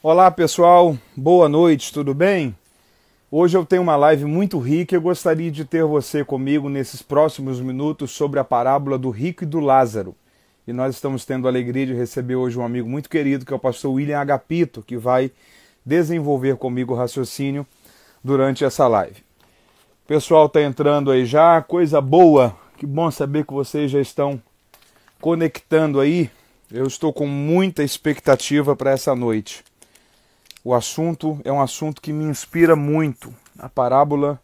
Olá pessoal, boa noite, tudo bem? Hoje eu tenho uma live muito rica e eu gostaria de ter você comigo nesses próximos minutos sobre a parábola do rico e do Lázaro. E nós estamos tendo a alegria de receber hoje um amigo muito querido, que é o pastor William Agapito, que vai desenvolver comigo o raciocínio durante essa live. O pessoal está entrando aí já, coisa boa, que bom saber que vocês já estão conectando aí. Eu estou com muita expectativa para essa noite. O assunto é um assunto que me inspira muito, a parábola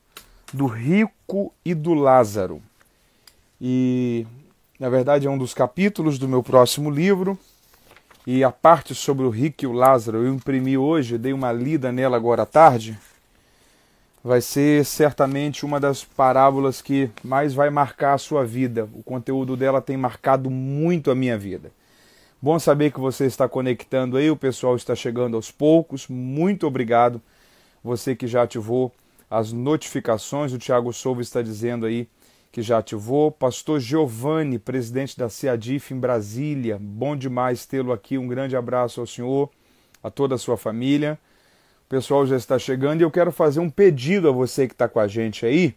do rico e do Lázaro. E, na verdade, é um dos capítulos do meu próximo livro. E a parte sobre o rico e o Lázaro eu imprimi hoje, dei uma lida nela agora à tarde. Vai ser certamente uma das parábolas que mais vai marcar a sua vida. O conteúdo dela tem marcado muito a minha vida. Bom saber que você está conectando aí, o pessoal está chegando aos poucos. Muito obrigado. Você que já ativou as notificações, o Thiago Souza está dizendo aí que já ativou. Pastor Giovanni, presidente da CEADIF em Brasília, bom demais tê-lo aqui. Um grande abraço ao senhor, a toda a sua família. O pessoal já está chegando e eu quero fazer um pedido a você que está com a gente aí.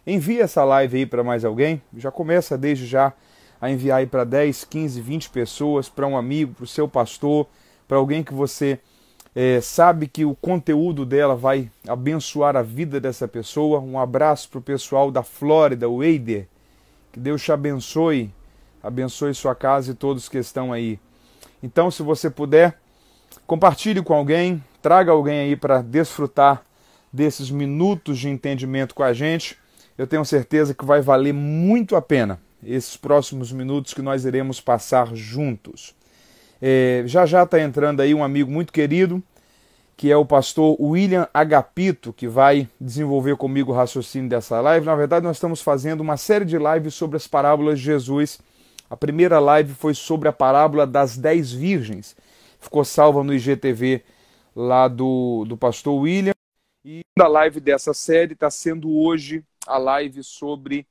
Envie essa live aí para mais alguém. Já começa desde já a enviar aí para 10, 15, 20 pessoas, para um amigo, para o seu pastor, para alguém que você sabe que o conteúdo dela vai abençoar a vida dessa pessoa. Um abraço para o pessoal da Flórida, o Eider. Que Deus te abençoe sua casa e todos que estão aí. Então, se você puder, compartilhe com alguém, traga alguém aí para desfrutar desses minutos de entendimento com a gente. Eu tenho certeza que vai valer muito a pena esses próximos minutos que nós iremos passar juntos. Já está entrando aí um amigo muito querido, que é o pastor William Agapito, que vai desenvolver comigo o raciocínio dessa live. Na verdade, nós estamos fazendo uma série de lives sobre as parábolas de Jesus. A primeira live foi sobre a parábola das 10 virgens. Ficou salva no IGTV lá do pastor William. E a live dessa série está sendo hoje a live sobre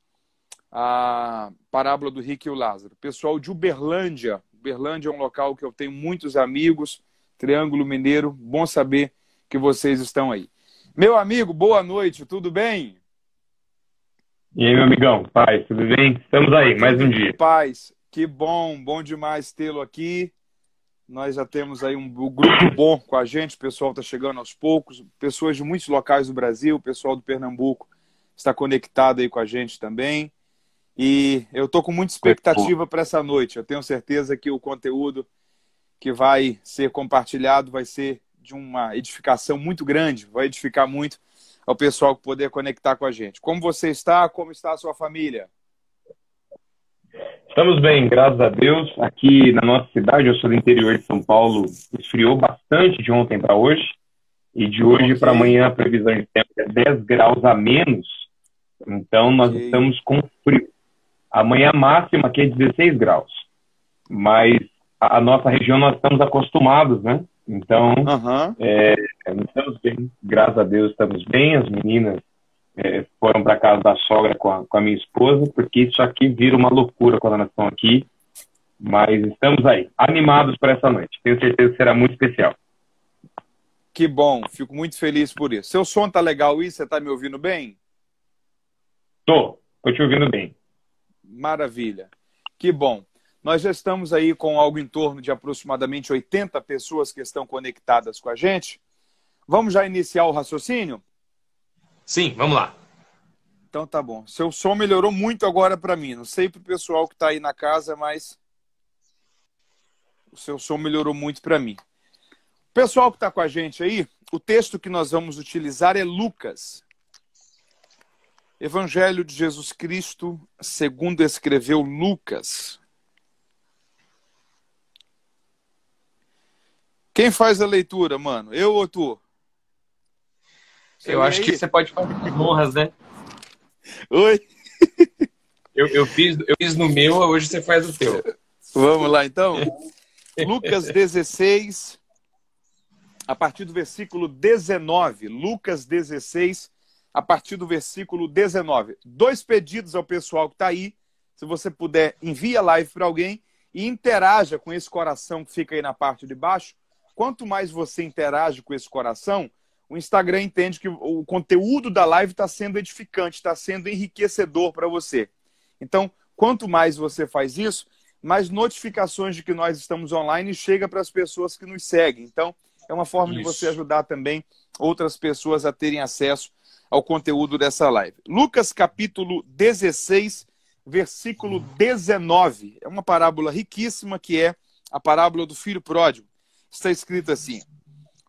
a parábola do rico e o Lázaro. Pessoal de Uberlândia. Uberlândia é um local que eu tenho muitos amigos. Triângulo Mineiro. Bom saber que vocês estão aí. Meu amigo, boa noite. Tudo bem? E aí, meu amigão? Paz, tudo bem? Estamos aí, mais um dia. Paz. Que bom. Bom demais tê-lo aqui. Nós já temos aí um grupo bom com a gente. O pessoal está chegando aos poucos. Pessoas de muitos locais do Brasil. O pessoal do Pernambuco está conectado aí com a gente também. E eu estou com muita expectativa para essa noite. Eu tenho certeza que o conteúdo que vai ser compartilhado vai ser de uma edificação muito grande, vai edificar muito ao pessoal que poder conectar com a gente. Como você está? Como está a sua família? Estamos bem, graças a Deus. Aqui na nossa cidade, eu sou do interior de São Paulo, esfriou bastante de ontem para hoje. E de hoje para amanhã a previsão de tempo é 10 graus a menos. Então nós estamos com frio. Amanhã a máxima aqui é 16 graus. Mas a nossa região nós estamos acostumados, né? Então, estamos bem. Graças a Deus estamos bem. As meninas foram para casa da sogra com a minha esposa, porque isso aqui vira uma loucura quando elas estão aqui. Mas estamos aí, animados para essa noite. Tenho certeza que será muito especial. Que bom, fico muito feliz por isso. Seu som tá legal aí? Você tá me ouvindo bem? Tô te ouvindo bem. Maravilha. Que bom. Nós já estamos aí com algo em torno de aproximadamente 80 pessoas que estão conectadas com a gente. Vamos já iniciar o raciocínio? Sim, vamos lá. Então tá bom. Seu som melhorou muito agora para mim. Não sei para o pessoal que está aí na casa, mas o seu som melhorou muito para mim. Pessoal que está com a gente aí, o texto que nós vamos utilizar é Lucas. Evangelho de Jesus Cristo, segundo escreveu Lucas. Quem faz a leitura, mano? Eu ou tu? Eu acho que você pode fazer as honras, né? Oi? Eu fiz no meu, hoje você faz o teu. Vamos lá, então? Lucas 16, a partir do versículo 19. Lucas 16, a partir do versículo 19. 2 pedidos ao pessoal que está aí. Se você puder, envie a live para alguém e interaja com esse coração que fica aí na parte de baixo, quanto mais você interage com esse coração, o Instagram entende que o conteúdo da live está sendo edificante, está sendo enriquecedor para você. Então, quanto mais você faz isso, mais notificações de que nós estamos online chega para as pessoas que nos seguem. Então, é uma forma de você ajudar também outras pessoas a terem acesso ao conteúdo dessa live. Lucas capítulo 16, versículo 19. É uma parábola riquíssima que é a parábola do filho pródigo. Está escrito assim: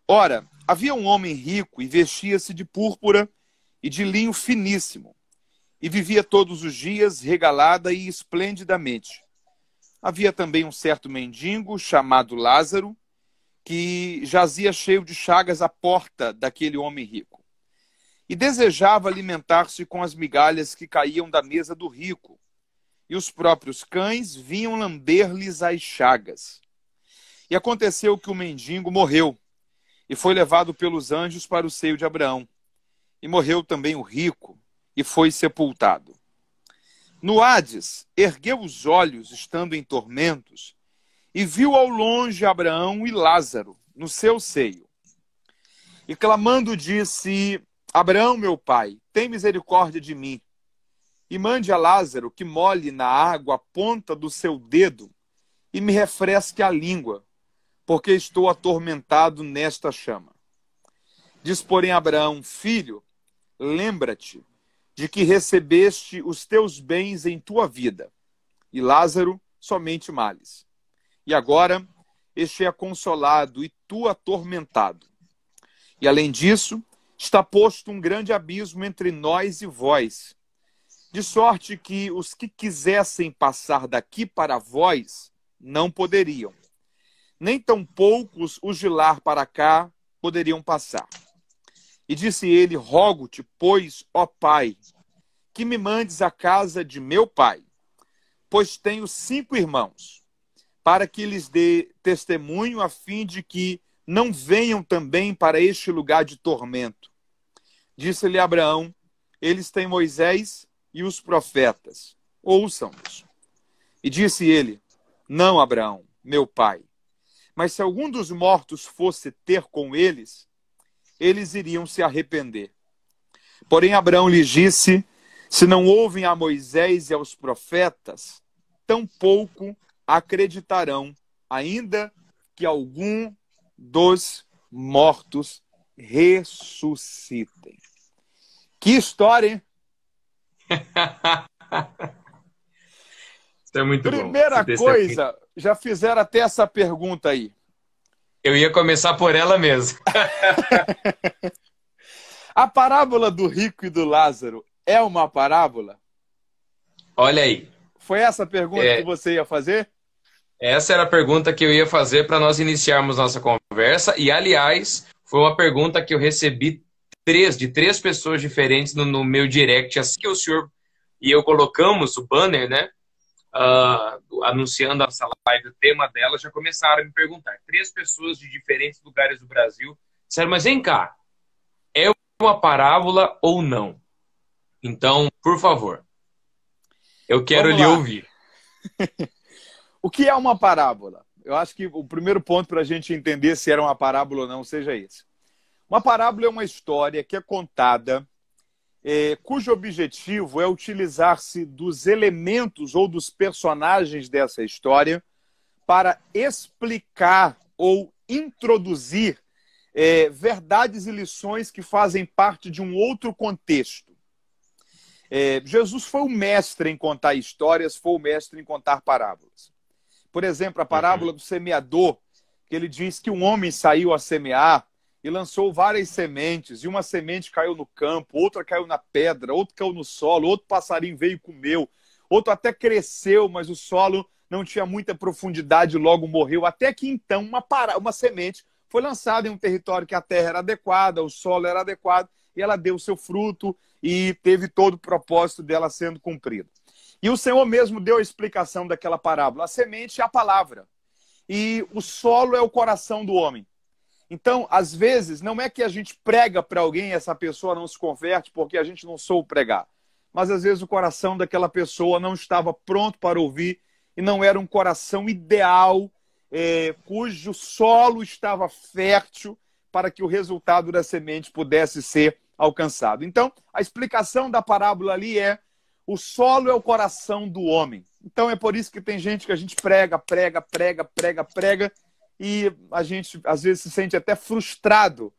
Ora, havia um homem rico e vestia-se de púrpura e de linho finíssimo, e vivia todos os dias regalada e esplendidamente. Havia também um certo mendigo chamado Lázaro, que jazia cheio de chagas à porta daquele homem rico, e desejava alimentar-se com as migalhas que caíam da mesa do rico, e os próprios cães vinham lamber-lhes as chagas. E aconteceu que o mendigo morreu, e foi levado pelos anjos para o seio de Abraão. E morreu também o rico, e foi sepultado. No Hades, ergueu os olhos, estando em tormentos, e viu ao longe Abraão e Lázaro no seu seio. E clamando disse: Abraão, meu pai, tem misericórdia de mim, e mande a Lázaro que molhe na água a ponta do seu dedo e me refresque a língua, porque estou atormentado nesta chama. Diz, porém, Abraão: Filho, lembra-te de que recebeste os teus bens em tua vida, e Lázaro somente males. E agora este é consolado e tu atormentado. E além disso, está posto um grande abismo entre nós e vós, de sorte que os que quisessem passar daqui para vós não poderiam, nem tampouco os de lá para cá poderiam passar. E disse ele: Rogo-te, pois, ó Pai, que me mandes à casa de meu pai, pois tenho 5 irmãos, para que lhes dê testemunho, a fim de que não venham também para este lugar de tormento. Disse-lhe Abraão: Eles têm Moisés e os profetas, ouçam-nos. E disse ele: Não, Abraão, meu pai, mas se algum dos mortos fosse ter com eles, eles iriam se arrepender. Porém Abraão lhes disse: Se não ouvem a Moisés e aos profetas, tampouco acreditarão, ainda que algum dos mortos ressuscitem. Que história, hein? Isso é muito bom. Primeira coisa, já fizeram até essa pergunta aí. Eu ia começar por ela mesmo. A parábola do rico e do Lázaro é uma parábola? Olha aí. Foi essa a pergunta que você ia fazer? Essa era a pergunta que eu ia fazer para nós iniciarmos nossa conversa. E, aliás, foi uma pergunta que eu recebi de três pessoas diferentes no meu direct. Assim que o senhor e eu colocamos o banner, né? Anunciando essa live, o tema dela, já começaram a me perguntar. 3 pessoas de diferentes lugares do Brasil disseram: mas vem cá, é uma parábola ou não? Então, por favor, eu quero lhe ouvir. O que é uma parábola? Eu acho que o primeiro ponto para a gente entender se era uma parábola ou não seja esse. Uma parábola é uma história que é contada, cujo objetivo é utilizar-se dos elementos ou dos personagens dessa história para explicar ou introduzir verdades e lições que fazem parte de um outro contexto. Jesus foi o mestre em contar histórias, foi o mestre em contar parábolas. Por exemplo, a parábola do semeador, que ele diz que um homem saiu a semear e lançou várias sementes, e uma semente caiu no campo, outra caiu na pedra, outra caiu no solo, outro passarinho veio e comeu, outro até cresceu, mas o solo não tinha muita profundidade e logo morreu, até que então uma semente foi lançada em um território que a terra era adequada, o solo era adequado, e ela deu seu fruto e teve todo o propósito dela sendo cumprido. E o Senhor mesmo deu a explicação daquela parábola. A semente é a palavra, e o solo é o coração do homem. Então, às vezes, não é que a gente prega para alguém e essa pessoa não se converte porque a gente não soube pregar. Mas, às vezes, o coração daquela pessoa não estava pronto para ouvir e não era um coração ideal cujo solo estava fértil para que o resultado da semente pudesse ser alcançado. Então, a explicação da parábola ali é: o solo é o coração do homem. Então, é por isso que tem gente que a gente prega, e a gente, às vezes, se sente até frustrado,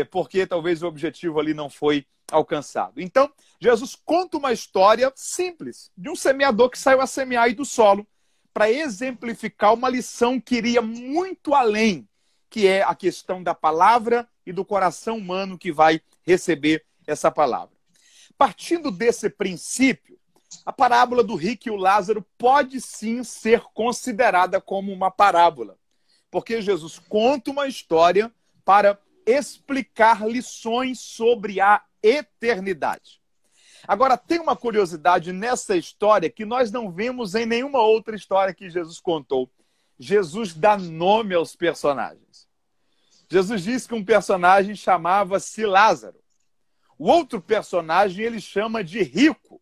porque talvez o objetivo ali não foi alcançado. Então, Jesus conta uma história simples de um semeador que saiu a semear aí do solo para exemplificar uma lição que iria muito além, que é a questão da palavra e do coração humano que vai receber essa palavra. Partindo desse princípio, a parábola do rico e o Lázaro pode sim ser considerada como uma parábola, porque Jesus conta uma história para explicar lições sobre a eternidade. Agora, tem uma curiosidade nessa história que nós não vemos em nenhuma outra história que Jesus contou. Jesus dá nome aos personagens. Jesus disse que um personagem chamava-se Lázaro. O outro personagem ele chama de rico.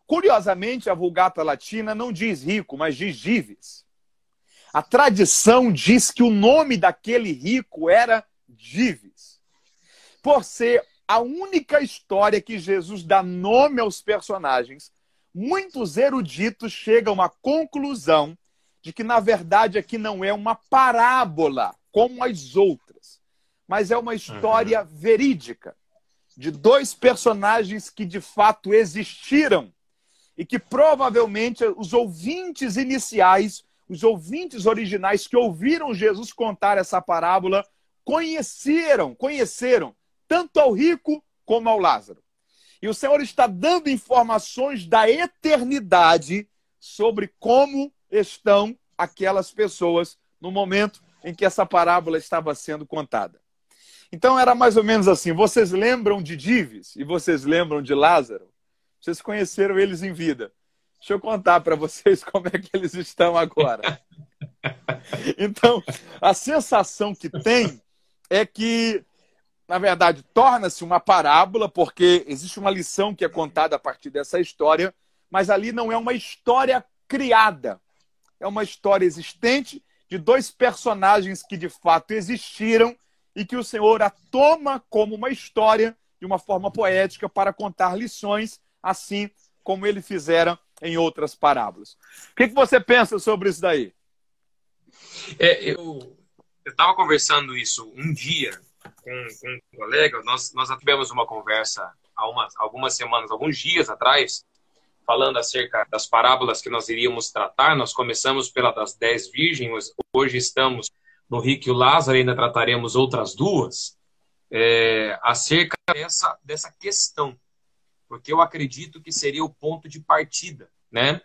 Curiosamente, a Vulgata Latina não diz rico, mas diz Dives. A tradição diz que o nome daquele rico era Dives. Por ser a única história que Jesus dá nome aos personagens, muitos eruditos chegam à conclusão de que, na verdade, aqui não é uma parábola como as outras, mas é uma história verídica de dois personagens que, de fato, existiram e que, provavelmente, os ouvintes iniciais, os ouvintes originais que ouviram Jesus contar essa parábola, conheceram tanto ao rico como ao Lázaro. E o Senhor está dando informações da eternidade sobre como estão aquelas pessoas no momento em que essa parábola estava sendo contada. Então era mais ou menos assim: vocês lembram de Dives e vocês lembram de Lázaro? Vocês conheceram eles em vida. Deixa eu contar para vocês como é que eles estão agora. Então, a sensação que tem é que, na verdade, torna-se uma parábola, porque existe uma lição que é contada a partir dessa história, mas ali não é uma história criada. É uma história existente de dois personagens que, de fato, existiram e que o Senhor a toma como uma história de uma forma poética para contar lições, assim como ele fizera em outras parábolas. O que você pensa sobre isso daí? Eu estava conversando isso um dia com um colega. Nós tivemos uma conversa há algumas semanas, alguns dias atrás, falando acerca das parábolas que nós iríamos tratar. Nós começamos pela das 10 virgens, hoje estamos no rico e o Lázaro, ainda trataremos outras duas, acerca dessa questão, porque eu acredito que seria o ponto de partida, né?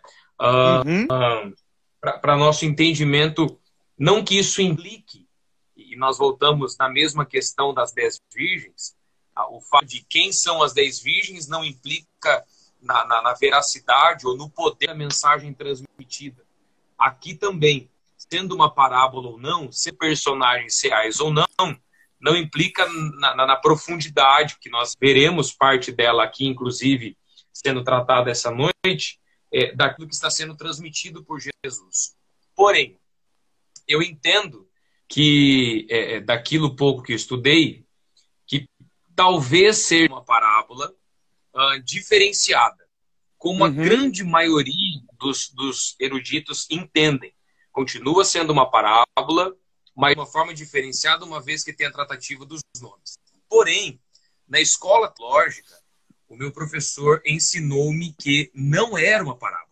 Para nosso entendimento, não que isso implique, e nós voltamos na mesma questão das 10 virgens, o fato de quem são as 10 virgens não implica na veracidade ou no poder da mensagem transmitida. Aqui também, sendo uma parábola ou não, ser personagens reais ou não implica na profundidade, que nós veremos parte dela aqui, inclusive, sendo tratada essa noite, daquilo que está sendo transmitido por Jesus. Porém, eu entendo que, daquilo pouco que eu estudei, que talvez seja uma parábola diferenciada, como a grande maioria dos eruditos entendem. Continua sendo uma parábola, mas de uma forma diferenciada, uma vez que tem a tratativa dos nomes. Porém, na escola teológica, o meu professor ensinou-me que não era uma parábola.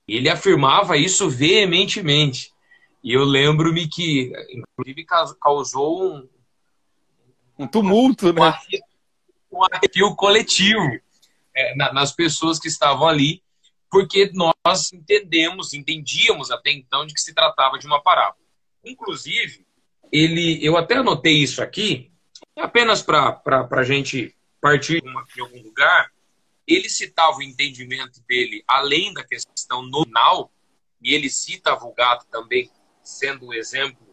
Ele afirmava isso veementemente. E eu lembro-me que, inclusive, causou um tumulto, né? Um arrepio coletivo nas pessoas que estavam ali, porque nós entendíamos até então de que se tratava de uma parábola. Inclusive, eu até anotei isso aqui, apenas para a gente partir de algum lugar. Ele citava o entendimento dele, além da questão nominal, e ele cita a Vulgata também, sendo um exemplo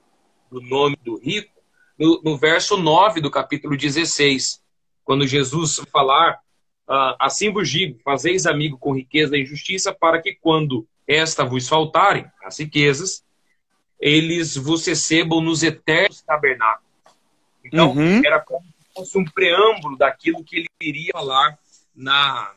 do nome do rico, no verso 9 do capítulo 16, quando Jesus falar: assim vos digo, fazeis amigo com riqueza e injustiça, para que quando esta vos faltarem, as riquezas, eles vos recebam nos eternos tabernáculos. Então, era como se fosse um preâmbulo daquilo que ele iria falar na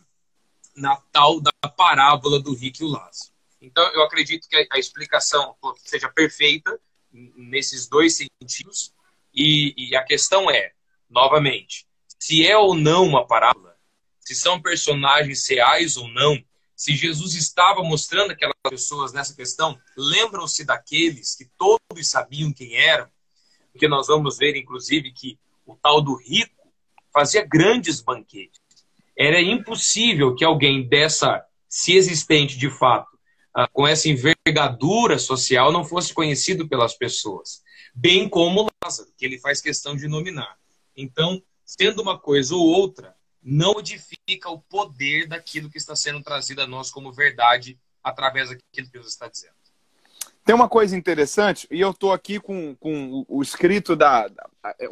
tal da parábola do rico e o Lázaro. Então, eu acredito que a explicação seja perfeita nesses dois sentidos. E a questão é, novamente, se é ou não uma parábola, se são personagens reais ou não, se Jesus estava mostrando aquelas pessoas nessa questão, lembram-se daqueles que todos sabiam quem eram, porque nós vamos ver, inclusive, que o tal do rico fazia grandes banquetes. Era impossível que alguém dessa, se existente de fato, com essa envergadura social, não fosse conhecido pelas pessoas. Bem como Lázaro, que ele faz questão de nominar. Então, sendo uma coisa ou outra, não modifica o poder daquilo que está sendo trazido a nós como verdade através daquilo que Jesus está dizendo. Tem uma coisa interessante, e eu estou aqui com o escrito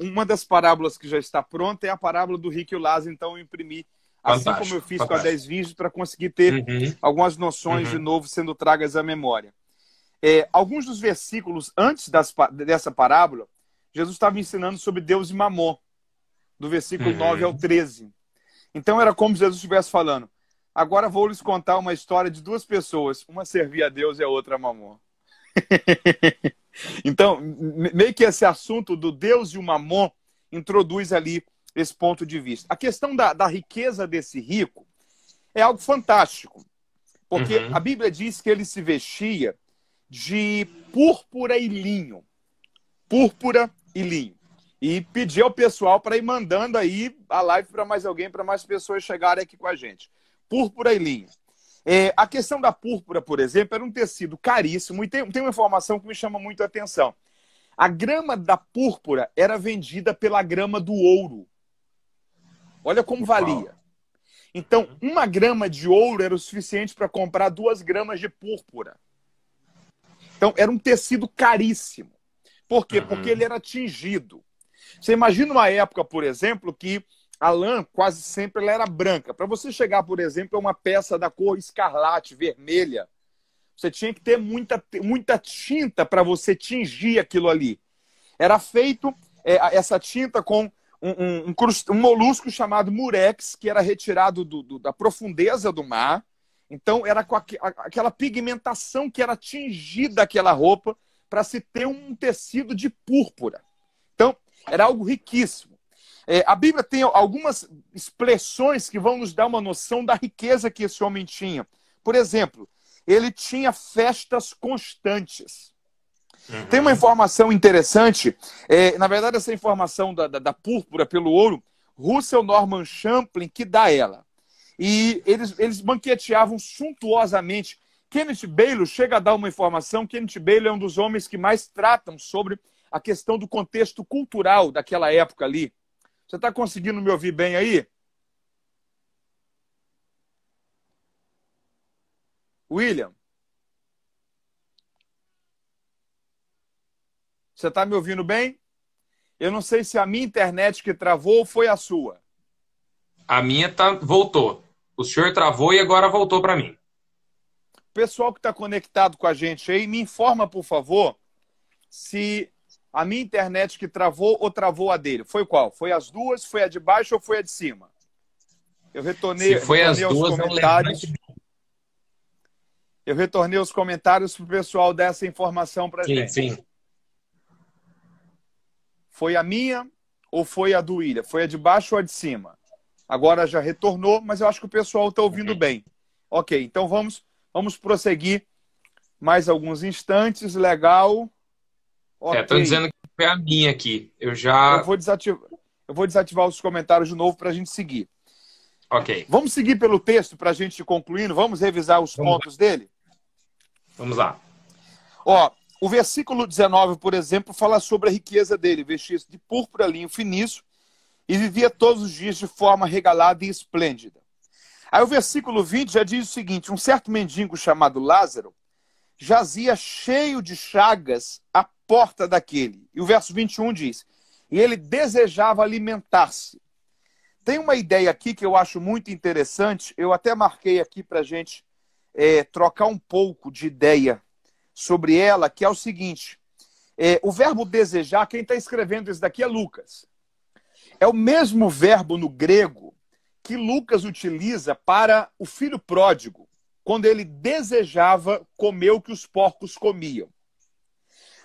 uma das parábolas que já está pronta é a parábola do rico e o Lázaro, então eu imprimi, assim como eu fiz com a 10 vídeos, para conseguir ter algumas noções de novo sendo tragas à memória. Alguns dos versículos antes dessa parábola, Jesus estava ensinando sobre Deus e Mamon, do versículo 9 ao 13. Então era como se Jesus estivesse falando, agora vou lhes contar uma história de duas pessoas, uma servia a Deus e a outra a Mamon. Então, meio que esse assunto do Deus e o Mamon introduz ali esse ponto de vista. A questão da riqueza desse rico é algo fantástico, porque a Bíblia diz que ele se vestia de púrpura e linho. Púrpura e linho. E pedir ao pessoal para ir mandando aí a live para mais alguém, para mais pessoas chegarem aqui com a gente. Púrpura e linho. A questão da púrpura, por exemplo, era um tecido caríssimo e tem uma informação que me chama muito a atenção. A grama da púrpura era vendida pela grama do ouro. Olha como valia. Então, 1 grama de ouro era o suficiente para comprar 2 gramas de púrpura. Então, era um tecido caríssimo. Por quê? Porque ele era tingido. Você imagina uma época, por exemplo, que a lã quase sempre ela era branca. Para você chegar, por exemplo, a uma peça da cor escarlate, vermelha, você tinha que ter muita tinta para você tingir aquilo ali. Era feito essa tinta com um molusco chamado murex, que era retirado da profundeza do mar. Então, era com aquela pigmentação que era tingida aquela roupa para se ter um tecido de púrpura. Então, era algo riquíssimo. A Bíblia tem algumas expressões que vão nos dar uma noção da riqueza que esse homem tinha. Por exemplo, ele tinha festas constantes. Tem uma informação interessante, na verdade essa informação da púrpura pelo ouro, Russell Norman Champlin que dá ela. E eles banqueteavam suntuosamente. Kenneth Bailey chega a dar uma informação, Kenneth Bailey é um dos homens que mais tratam sobre a questão do contexto cultural daquela época ali. Você está conseguindo me ouvir bem aí? William? Você está me ouvindo bem? Eu não sei se a minha internet que travou ou foi a sua. A minha voltou. O senhor travou e agora voltou para mim. Pessoal que está conectado com a gente aí, me informa, por favor, se a minha internet que travou ou travou a dele. Foi qual? Foi as duas? Foi a de baixo ou foi a de cima? Eu retornei, se foi as duas, comentários. Eu retornei os comentários para o pessoal dar essa informação para a gente. Sim. Foi a minha ou foi a do William? Foi a de baixo ou a de cima? Agora já retornou, mas eu acho que o pessoal está ouvindo bem. Ok, então vamos prosseguir mais alguns instantes. Legal. Okay. Estou dizendo que foi a minha aqui. Eu vou desativar os comentários de novo para a gente seguir. Ok. Vamos seguir pelo texto para a gente ir concluindo? Vamos revisar os pontos dele? Vamos lá. O versículo 19, por exemplo, fala sobre a riqueza dele. Vestia-se de púrpura, linho finíssimo e vivia todos os dias de forma regalada e esplêndida. Aí o versículo 20 já diz o seguinte: um certo mendigo chamado Lázaro jazia cheio de chagas à porta daquele. E o verso 21 diz: e ele desejava alimentar-se. Tem uma ideia aqui que eu acho muito interessante, eu até marquei aqui para a gente trocar um pouco de ideia sobre ela, que é o seguinte. O verbo desejar, quem está escrevendo isso daqui é Lucas. É o mesmo verbo no grego que Lucas utiliza para o filho pródigo, quando ele desejava comer o que os porcos comiam.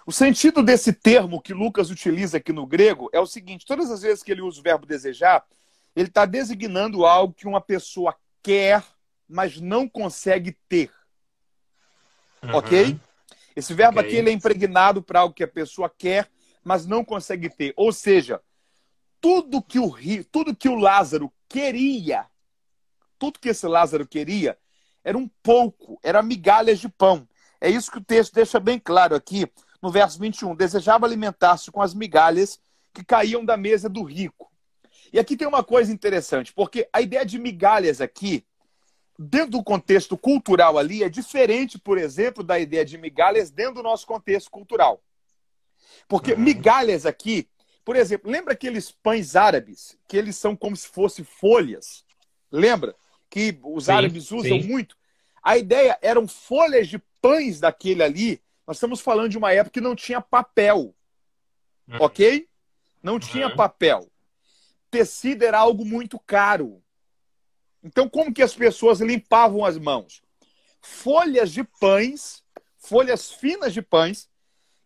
O sentido desse termo que Lucas utiliza aqui no grego é o seguinte: todas as vezes que ele usa o verbo desejar, ele está designando algo que uma pessoa quer, mas não consegue ter. Ok? Esse verbo aqui ele é impregnado para algo que a pessoa quer, mas não consegue ter. Ou seja, tudo que o Lázaro queria, tudo que esse Lázaro queria, era um pouco, era migalhas de pão. É isso que o texto deixa bem claro aqui, no verso 21. Desejava alimentar-se com as migalhas que caíam da mesa do rico. E aqui tem uma coisa interessante, porque a ideia de migalhas aqui, dentro do contexto cultural ali, é diferente, por exemplo, da ideia de migalhas dentro do nosso contexto cultural. Porque migalhas aqui, por exemplo, lembra aqueles pães árabes, que eles são como se fossem folhas? Lembra? Que os árabes usam muito? A ideia eram folhas de pães daquele ali. Nós estamos falando de uma época que não tinha papel. Ok? Não tinha papel. Tecido era algo muito caro. Então, como que as pessoas limpavam as mãos? Folhas de pães, folhas finas de pães,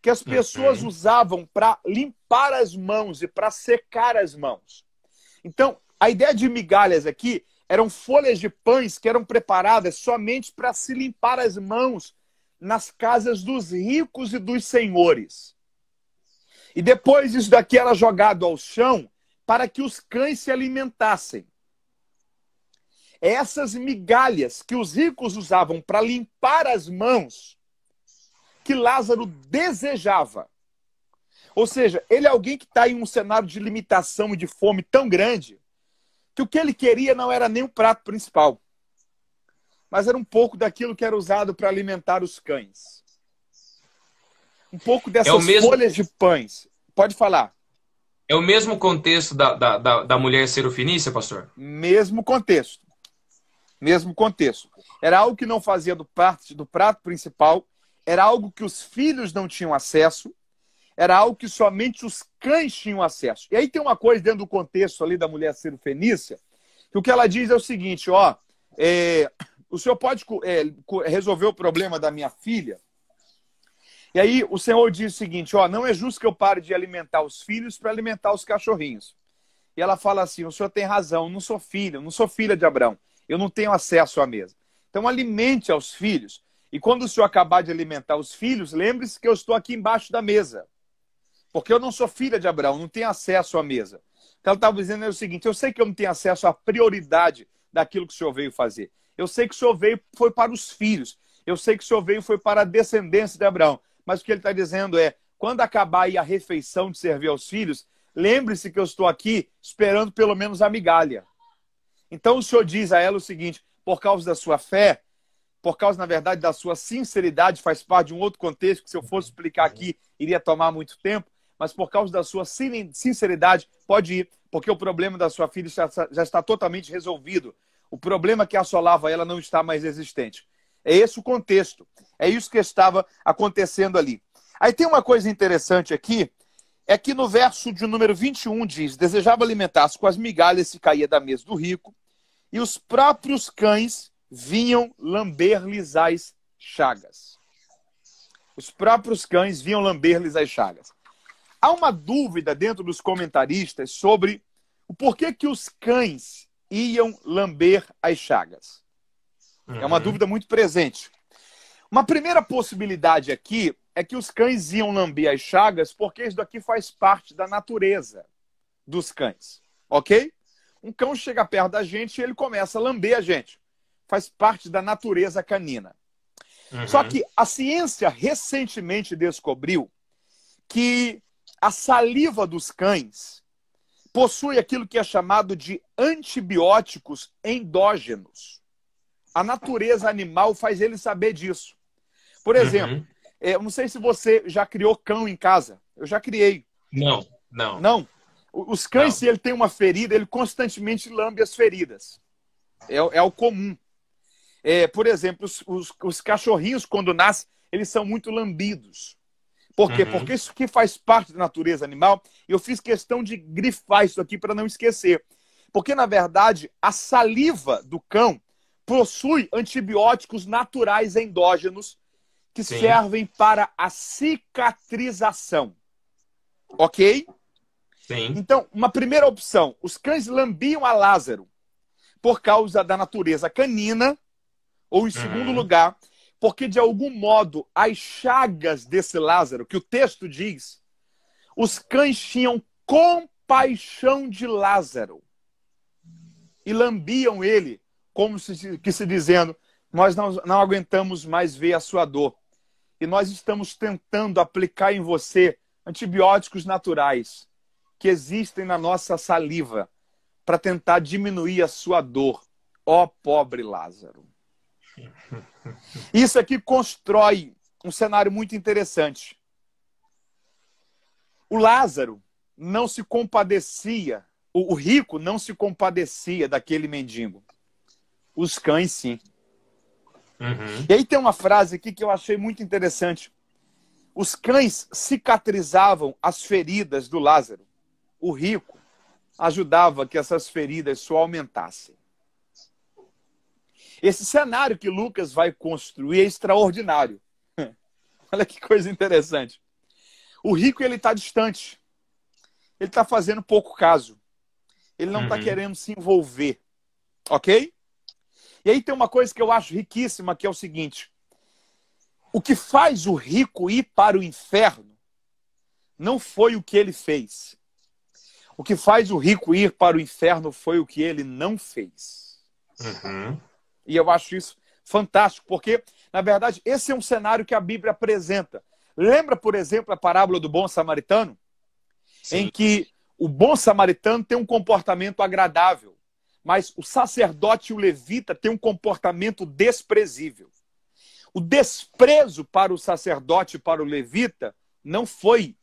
que as pessoas usavam para limpar as mãos e para secar as mãos. Então, a ideia de migalhas aqui eram folhas de pães que eram preparadas somente para se limpar as mãos nas casas dos ricos e dos senhores. E depois isso daqui era jogado ao chão para que os cães se alimentassem. Essas migalhas que os ricos usavam para limpar as mãos, que Lázaro desejava. Ou seja, ele é alguém que está em um cenário de limitação e de fome tão grande que o que ele queria não era nem o prato principal, mas era um pouco daquilo que era usado para alimentar os cães. Um pouco dessas folhas de pães. Pode falar. É o mesmo contexto da mulher serofenícia, pastor? Mesmo contexto. Mesmo contexto. Era algo que não fazia do prato principal, era algo que os filhos não tinham acesso, era algo que somente os cães tinham acesso. E aí tem uma coisa dentro do contexto ali da mulher serofenícia, que o que ela diz é o seguinte, o senhor pode resolver o problema da minha filha? E aí o Senhor diz o seguinte, não é justo que eu pare de alimentar os filhos para alimentar os cachorrinhos. E ela fala assim, o senhor tem razão, eu não sou filho, não sou filha de Abraão, eu não tenho acesso à mesa. Então alimente aos filhos, e quando o senhor acabar de alimentar os filhos, lembre-se que eu estou aqui embaixo da mesa. Porque eu não sou filha de Abraão, não tenho acesso à mesa. O que ela estava dizendo é o seguinte, eu sei que eu não tenho acesso à prioridade daquilo que o senhor veio fazer. Eu sei que o senhor veio foi para os filhos. Eu sei que o senhor veio foi para a descendência de Abraão. Mas o que ele está dizendo é, quando acabar aí a refeição de servir aos filhos, lembre-se que eu estou aqui esperando pelo menos a migalha. Então o senhor diz a ela o seguinte, por causa da sua fé, por causa, na verdade, da sua sinceridade, faz parte de um outro contexto que se eu fosse explicar aqui, iria tomar muito tempo, mas por causa da sua sinceridade, pode ir, porque o problema da sua filha já está totalmente resolvido. O problema que assolava ela não está mais existente. É esse o contexto. É isso que estava acontecendo ali. Aí tem uma coisa interessante aqui, é que no verso de número 21 diz, desejava alimentar-se com as migalhas que caía da mesa do rico, e os próprios cães vinham lamber-lhes as chagas. Os próprios cães vinham lamber-lhes as chagas. Há uma dúvida dentro dos comentaristas sobre o porquê que os cães iam lamber as chagas. É uma dúvida muito presente. Uma primeira possibilidade aqui é que os cães iam lamber as chagas porque isso daqui faz parte da natureza dos cães. Ok? Um cão chega perto da gente e ele começa a lamber a gente. Faz parte da natureza canina. Só que a ciência recentemente descobriu que a saliva dos cães possui aquilo que é chamado de antibióticos endógenos. A natureza animal faz ele saber disso. Por exemplo, eu não sei se você já criou cão em casa. Eu já criei. Não. Não? Os cães, se ele tem uma ferida, ele constantemente lambe as feridas. É o comum. Por exemplo, os cachorrinhos, quando nascem, eles são muito lambidos. Por quê? Porque isso que faz parte da natureza animal. Eu fiz questão de grifar isso aqui para não esquecer. Porque, na verdade, a saliva do cão possui antibióticos naturais endógenos que servem para a cicatrização. Ok? Sim. Então, uma primeira opção. Os cães lambiam a Lázaro por causa da natureza canina. Ou, em segundo lugar, porque, de algum modo, as chagas desse Lázaro, que o texto diz, os cães tinham compaixão de Lázaro e lambiam ele, como se dizendo, nós não aguentamos mais ver a sua dor. E nós estamos tentando aplicar em você antibióticos naturais que existem na nossa saliva para tentar diminuir a sua dor. Ó pobre Lázaro. Isso aqui constrói um cenário muito interessante. O Lázaro não se compadecia, o rico não se compadecia daquele mendigo. Os cães, sim. E aí tem uma frase aqui que eu achei muito interessante. Os cães cicatrizavam as feridas do Lázaro. O rico ajudava que essas feridas só aumentassem. Esse cenário que Lucas vai construir é extraordinário. Olha que coisa interessante. O rico, ele está distante. Ele está fazendo pouco caso. Ele não está querendo se envolver. Ok? E aí tem uma coisa que eu acho riquíssima, que é o seguinte. O que faz o rico ir para o inferno não foi o que ele fez. O que faz o rico ir para o inferno foi o que ele não fez. E eu acho isso fantástico, porque, na verdade, esse é um cenário que a Bíblia apresenta. Lembra, por exemplo, a parábola do bom samaritano? Sim. Em que o bom samaritano tem um comportamento agradável, mas o sacerdote e o levita têm um comportamento desprezível. O desprezo para o sacerdote e para o levita não foi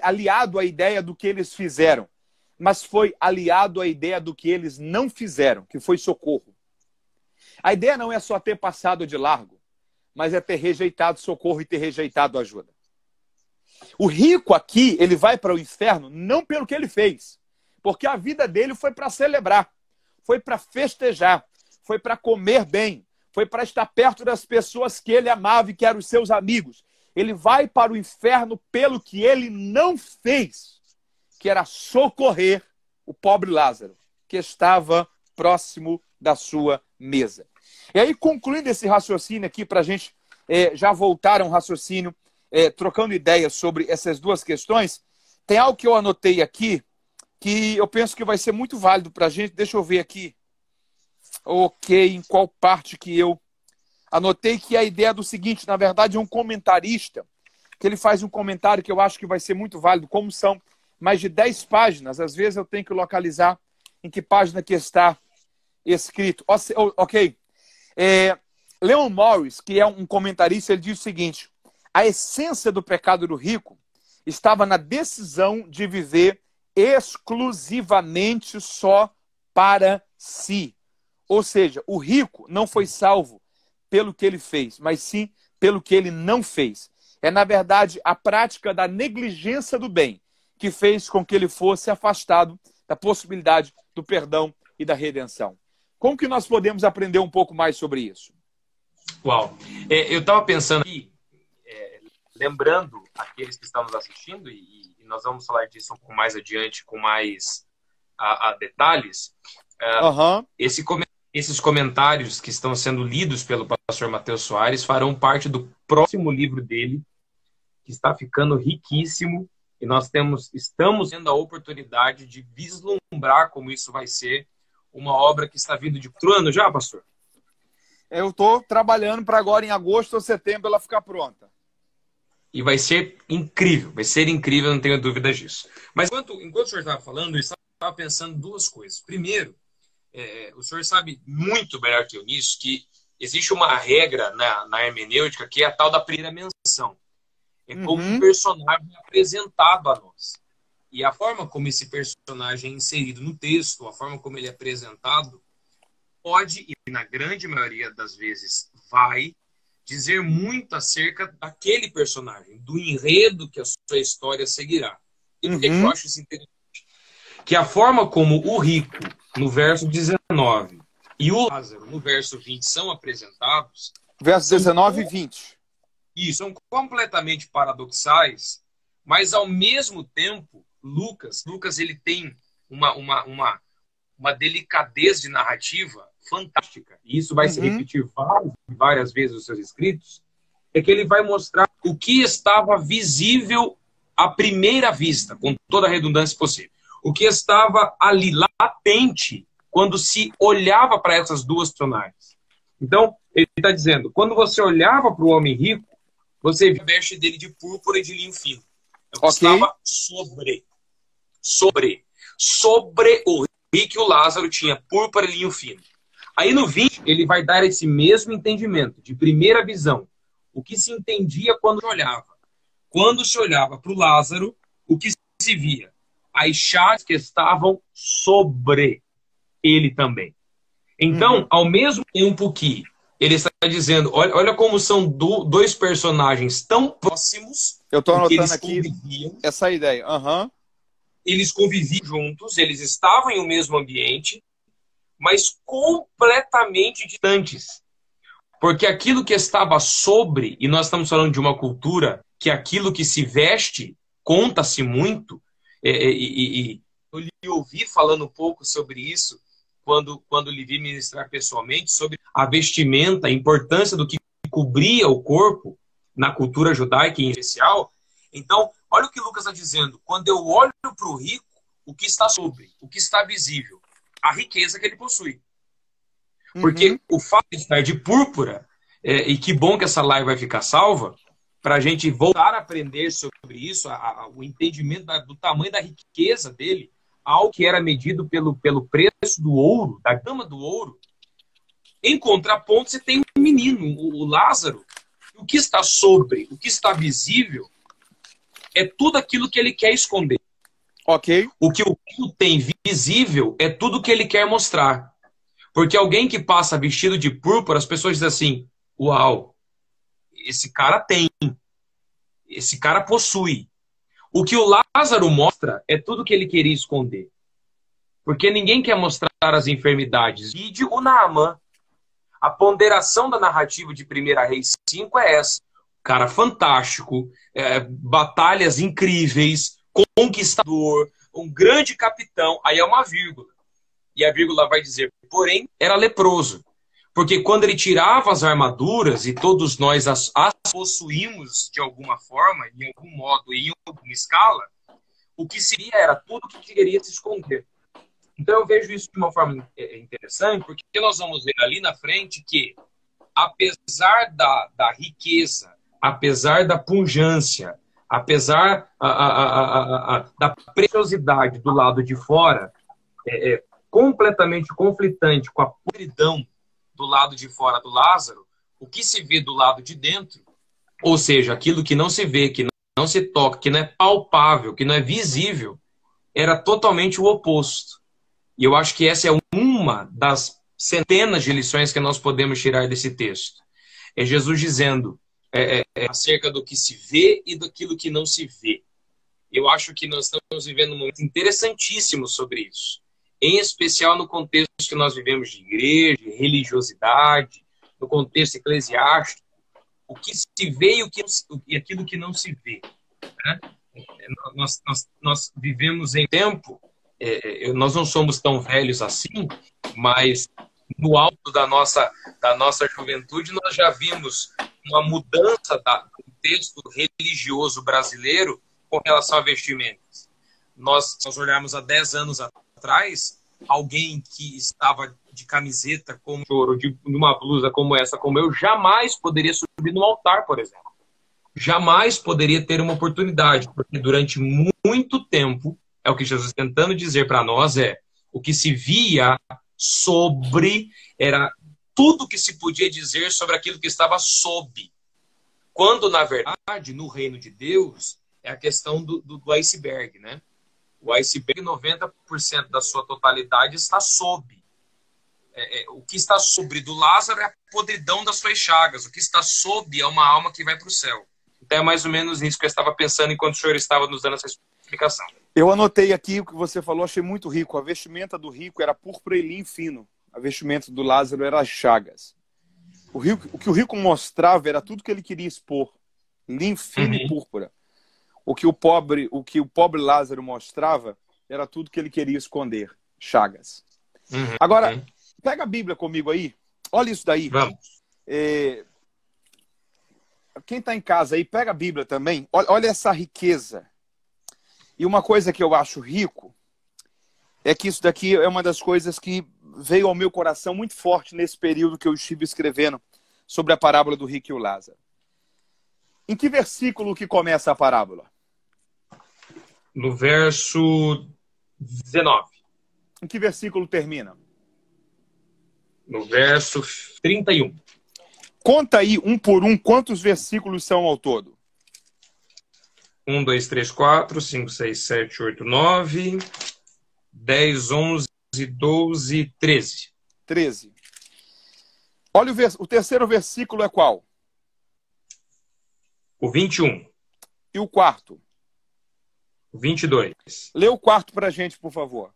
aliado à ideia do que eles fizeram, mas foi aliado à ideia do que eles não fizeram, que foi socorro. A ideia não é só ter passado de largo, mas é ter rejeitado socorro e ter rejeitado ajuda. O rico aqui, ele vai para o inferno não pelo que ele fez, porque a vida dele foi para celebrar, foi para festejar, foi para comer bem, foi para estar perto das pessoas que ele amava e que eram os seus amigos. Ele vai para o inferno pelo que ele não fez, que era socorrer o pobre Lázaro, que estava próximo da sua mesa. E aí, concluindo esse raciocínio aqui, para a gente já voltar a um raciocínio, trocando ideias sobre essas duas questões, tem algo que eu anotei aqui, que eu penso que vai ser muito válido para a gente. Deixa eu ver aqui. Ok, em qual parte que eu anotei, que é a ideia do seguinte, na verdade é um comentarista, que ele faz um comentário que eu acho que vai ser muito válido, como são mais de 10 páginas, às vezes eu tenho que localizar em que página que está escrito. Ok. Leon Morris, que é um comentarista, ele diz o seguinte: a essência do pecado do rico estava na decisão de viver exclusivamente só para si. Ou seja, o rico não foi salvo pelo que ele fez, mas sim pelo que ele não fez. É, na verdade, a prática da negligência do bem que fez com que ele fosse afastado da possibilidade do perdão e da redenção. Como que nós podemos aprender um pouco mais sobre isso? Uau! Eu estava pensando aqui, lembrando aqueles que estão nos assistindo, e nós vamos falar disso um pouco mais adiante, com mais detalhes. Esses comentários que estão sendo lidos pelo pastor Matheus Soares farão parte do próximo livro dele, que está ficando riquíssimo, e nós estamos tendo a oportunidade de vislumbrar como isso vai ser uma obra que está vindo de outro ano já, pastor? Eu estou trabalhando para agora, em agosto ou setembro, ela ficar pronta. E vai ser incrível, não tenho dúvidas disso. Mas enquanto o senhor estava falando, eu estava pensando duas coisas. Primeiro, o senhor sabe muito melhor que eu nisso, que existe uma regra na hermenêutica que é a tal da primeira menção. É como um personagem apresentado a nós. E a forma como esse personagem é inserido no texto, a forma como ele é apresentado, pode, e na grande maioria das vezes vai, dizer muito acerca daquele personagem, do enredo que a sua história seguirá. E por que eu acho isso interessante? Que a forma como o rico, no verso 19, e o Lázaro, no verso 20, são apresentados... Versos 19 e 20. Isso, são completamente paradoxais, mas ao mesmo tempo, Lucas ele tem uma delicadez de narrativa fantástica, e isso vai se repetir várias vezes nos seus escritos, é que ele vai mostrar o que estava visível à primeira vista, com toda a redundância possível. O que estava ali, latente, quando se olhava para essas duas personagens. Então, ele está dizendo, quando você olhava para o homem rico, você via a veste dele de púrpura e de linho fino. É o que estava sobre o rico e o Lázaro tinha púrpura e linho fino. Aí no 20, ele vai dar esse mesmo entendimento, de primeira visão. O que se entendia quando se olhava. Quando se olhava para o Lázaro, o que se via? As chagas que estavam sobre ele também. Então, ao mesmo tempo que ele está dizendo, olha como são dois personagens tão próximos. Eu estou anotando aqui essa ideia. Eles conviviam juntos, eles estavam em um mesmo ambiente, mas completamente distantes. Porque aquilo que estava sobre, e nós estamos falando de uma cultura que aquilo que se veste conta-se muito, e eu lhe ouvi falando um pouco sobre isso quando lhe vi ministrar pessoalmente, sobre a vestimenta, a importância do que cobria o corpo na cultura judaica em especial. Então, olha o que Lucas está dizendo. Quando eu olho para o rico, o que está sobre, o que está visível, a riqueza que ele possui. Porque o fato de estar de púrpura, e que bom que essa live vai ficar salva, para a gente voltar a aprender sobre isso, o entendimento do tamanho da riqueza dele, algo que era medido pelo preço do ouro, da gama do ouro. Em contraponto, você tem um menino, o Lázaro. O que está sobre, o que está visível, é tudo aquilo que ele quer esconder. Ok. O que o rico tem visível é tudo que ele quer mostrar. Porque alguém que passa vestido de púrpura, as pessoas dizem assim, uau, esse cara tem, esse cara possui. O que o Lázaro mostra é tudo que ele queria esconder. Porque ninguém quer mostrar as enfermidades. E o Naamã, a ponderação da narrativa de 1 Reis 5 é essa. Cara fantástico, batalhas incríveis, conquistador, um grande capitão, aí é uma vírgula. E a vírgula vai dizer, porém, era leproso. Porque quando ele tirava as armaduras, e todos nós as possuímos de alguma forma, de algum modo, e em alguma escala, o que seria era tudo que queria se esconder. Então eu vejo isso de uma forma interessante, porque nós vamos ver ali na frente que, apesar da riqueza, apesar da pujança, apesar da preciosidade do lado de fora, completamente conflitante com a podridão do lado de fora do Lázaro, o que se vê do lado de dentro, ou seja, aquilo que não se vê, que não se toca, que não é palpável, que não é visível, era totalmente o oposto. E eu acho que essa é uma das centenas de lições que nós podemos tirar desse texto. É Jesus dizendo acerca do que se vê e daquilo que não se vê. Eu acho que nós estamos vivendo um momento interessantíssimo sobre isso. Em especial no contexto que nós vivemos de igreja, de religiosidade, no contexto eclesiástico, o que se vê e aquilo que não se vê. Né? Nós vivemos em tempo, nós não somos tão velhos assim, mas no alto da nossa juventude nós já vimos uma mudança do contexto religioso brasileiro com relação a vestimentas. Nós olharmos há 10 anos atrás, alguém que estava de camiseta como choro, de uma blusa como essa, como eu, jamais poderia subir no altar, por exemplo. Jamais poderia ter uma oportunidade, porque durante muito tempo, é o que Jesus tentando dizer para nós, o que se via sobre, era tudo que se podia dizer sobre aquilo que estava sob. Quando, na verdade, no reino de Deus, é a questão do iceberg, né? O iceberg, 90% da sua totalidade está sob. o que está sobre do Lázaro é a podridão das suas chagas. O que está sob é uma alma que vai para o céu. Então é mais ou menos isso que eu estava pensando enquanto o senhor estava nos dando essa explicação. Eu anotei aqui o que você falou, achei muito rico. A vestimenta do rico era púrpura e linho fino. A vestimenta do Lázaro era as chagas. O que o rico mostrava era tudo que ele queria expor. Linho fino e púrpura. O que o pobre Lázaro mostrava era tudo que ele queria esconder. Chagas. Agora, pega a Bíblia comigo aí. Olha isso daí. Vamos. Quem está em casa aí, pega a Bíblia também. Olha essa riqueza. E uma coisa que eu acho rico é que isso daqui é uma das coisas que veio ao meu coração muito forte nesse período que eu estive escrevendo sobre a parábola do rico e o Lázaro. Em que versículo que começa a parábola? No verso 19. Em que versículo termina? No verso 31. Conta aí, um por um, quantos versículos são ao todo? 1, 2, 3, 4, 5, 6, 7, 8, 9, 10, 11, 12, 13. 13. Olha o terceiro versículo é qual? O 21. E o quarto? O 22. Lê o quarto pra gente, por favor.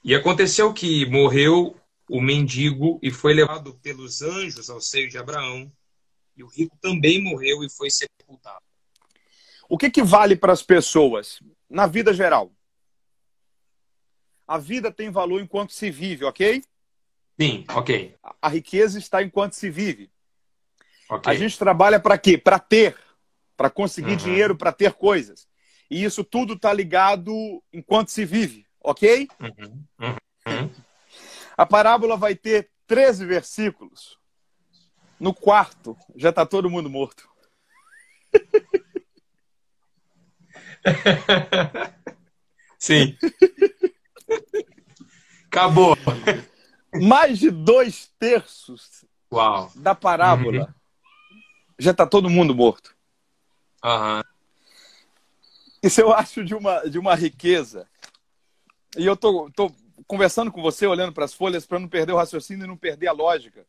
E aconteceu que morreu o mendigo e foi levado pelos anjos ao seio de Abraão. E o rico também morreu e foi sepultado. O que vale para as pessoas na vida geral? A vida tem valor enquanto se vive, ok? Sim, ok. A riqueza está enquanto se vive. Okay. A gente trabalha para quê? Para ter. Para conseguir dinheiro, para ter coisas. E isso tudo está ligado enquanto se vive, ok? A parábola vai ter 13 versículos. No quarto, já está todo mundo morto. Sim. Acabou. Mais de 2/3 Uau. da parábola já está todo mundo morto. Isso eu acho de uma riqueza. E eu tô conversando com você, olhando para as folhas, para não perder o raciocínio e não perder a lógica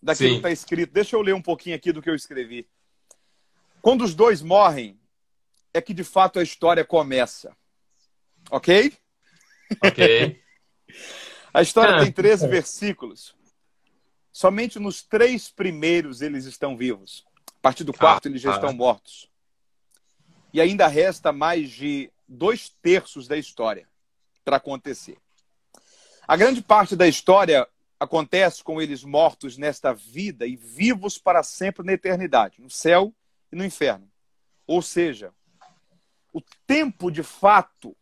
daquilo que está escrito. Deixa eu ler um pouquinho aqui do que eu escrevi. Quando os dois morrem, é que de fato a história começa. Ok? Ok. A história tem 13 versículos. Somente nos 3 primeiros eles estão vivos. A partir do quarto eles já estão mortos. E ainda resta mais de 2/3 da história para acontecer. A grande parte da história acontece com eles mortos nesta vida e vivos para sempre na eternidade, no céu e no inferno. Ou seja, o tempo de fato,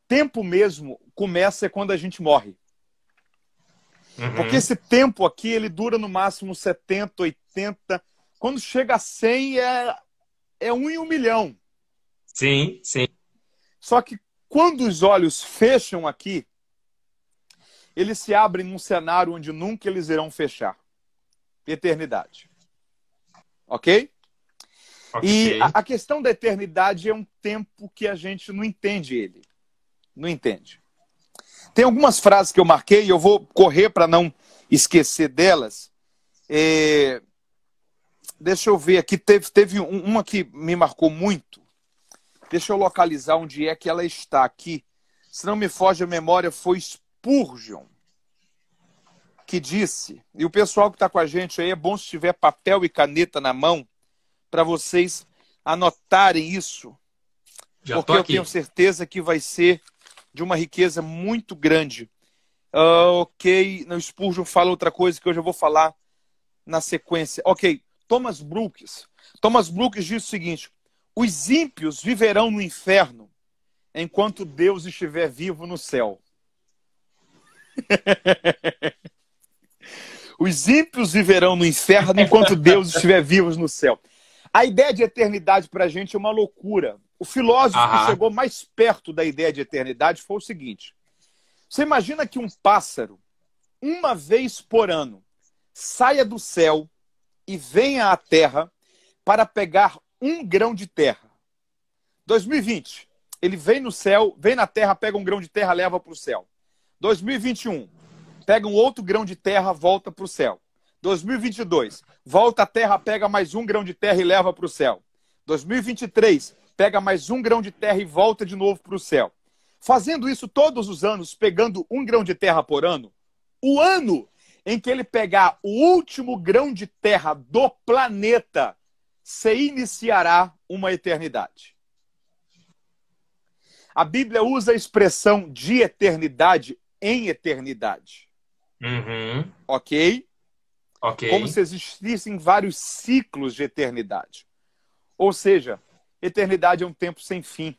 tempo mesmo, começa quando a gente morre. Porque esse tempo aqui, ele dura no máximo 70, 80. Quando chega a 100, é 1 em 1 milhão. Sim, sim. Só que quando os olhos fecham aqui, eles se abrem num cenário onde nunca eles irão fechar. Eternidade. Ok? E a questão da eternidade é um tempo que a gente não entende ele. Não entende. Tem algumas frases que eu marquei, eu vou correr para não esquecer delas. Deixa eu ver aqui, teve uma que me marcou muito. Deixa eu localizar onde é que ela está aqui. Se não me foge a memória, foi Spurgeon que disse, e o pessoal que está com a gente aí, é bom se tiver papel e caneta na mão, para vocês anotarem isso, porque eu tenho certeza que vai ser de uma riqueza muito grande. Ok, no Spurgeon fala outra coisa que eu já vou falar na sequência. Ok, Thomas Brooks diz o seguinte: os ímpios viverão no inferno enquanto Deus estiver vivo no céu. Os ímpios viverão no inferno enquanto Deus estiver vivo no céu. A ideia de eternidade para a gente é uma loucura. O filósofo que chegou mais perto da ideia de eternidade foi o seguinte: você imagina que um pássaro, uma vez por ano, saia do céu e venha à Terra para pegar 1 grão de terra. 2020, ele vem no céu, vem na Terra, pega 1 grão de terra, leva para o céu. 2021, pega um outro grão de terra, volta para o céu. 2022, volta a terra, pega mais um grão de terra e leva para o céu. 2023, pega mais um grão de terra e volta de novo para o céu. Fazendo isso todos os anos, pegando um grão de terra por ano, o ano em que ele pegar o último grão de terra do planeta, se iniciará uma eternidade. A Bíblia usa a expressão de eternidade em eternidade. Uhum. Ok? Ok. Como se existissem vários ciclos de eternidade. Ou seja, eternidade é um tempo sem fim.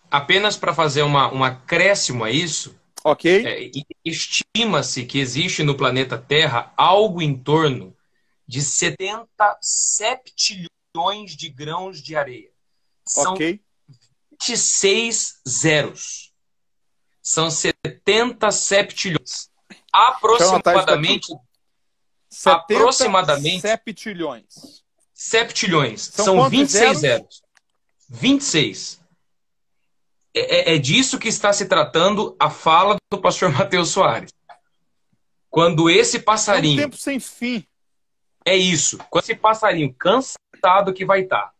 Apenas para fazer um acréscimo a isso, Ok? estima-se que existe no planeta Terra algo em torno de 70 septilhões de grãos de areia. São Ok? 26 zeros. São 70 septilhões. Aproximadamente 70 septilhões. São São quantos 26 zeros? zeros. 26. É disso que está se tratando a fala do pastor Mateus Soares. Quando esse É um passarinho... tempo sem fim. É isso. Quando esse passarinho cansado que vai estar,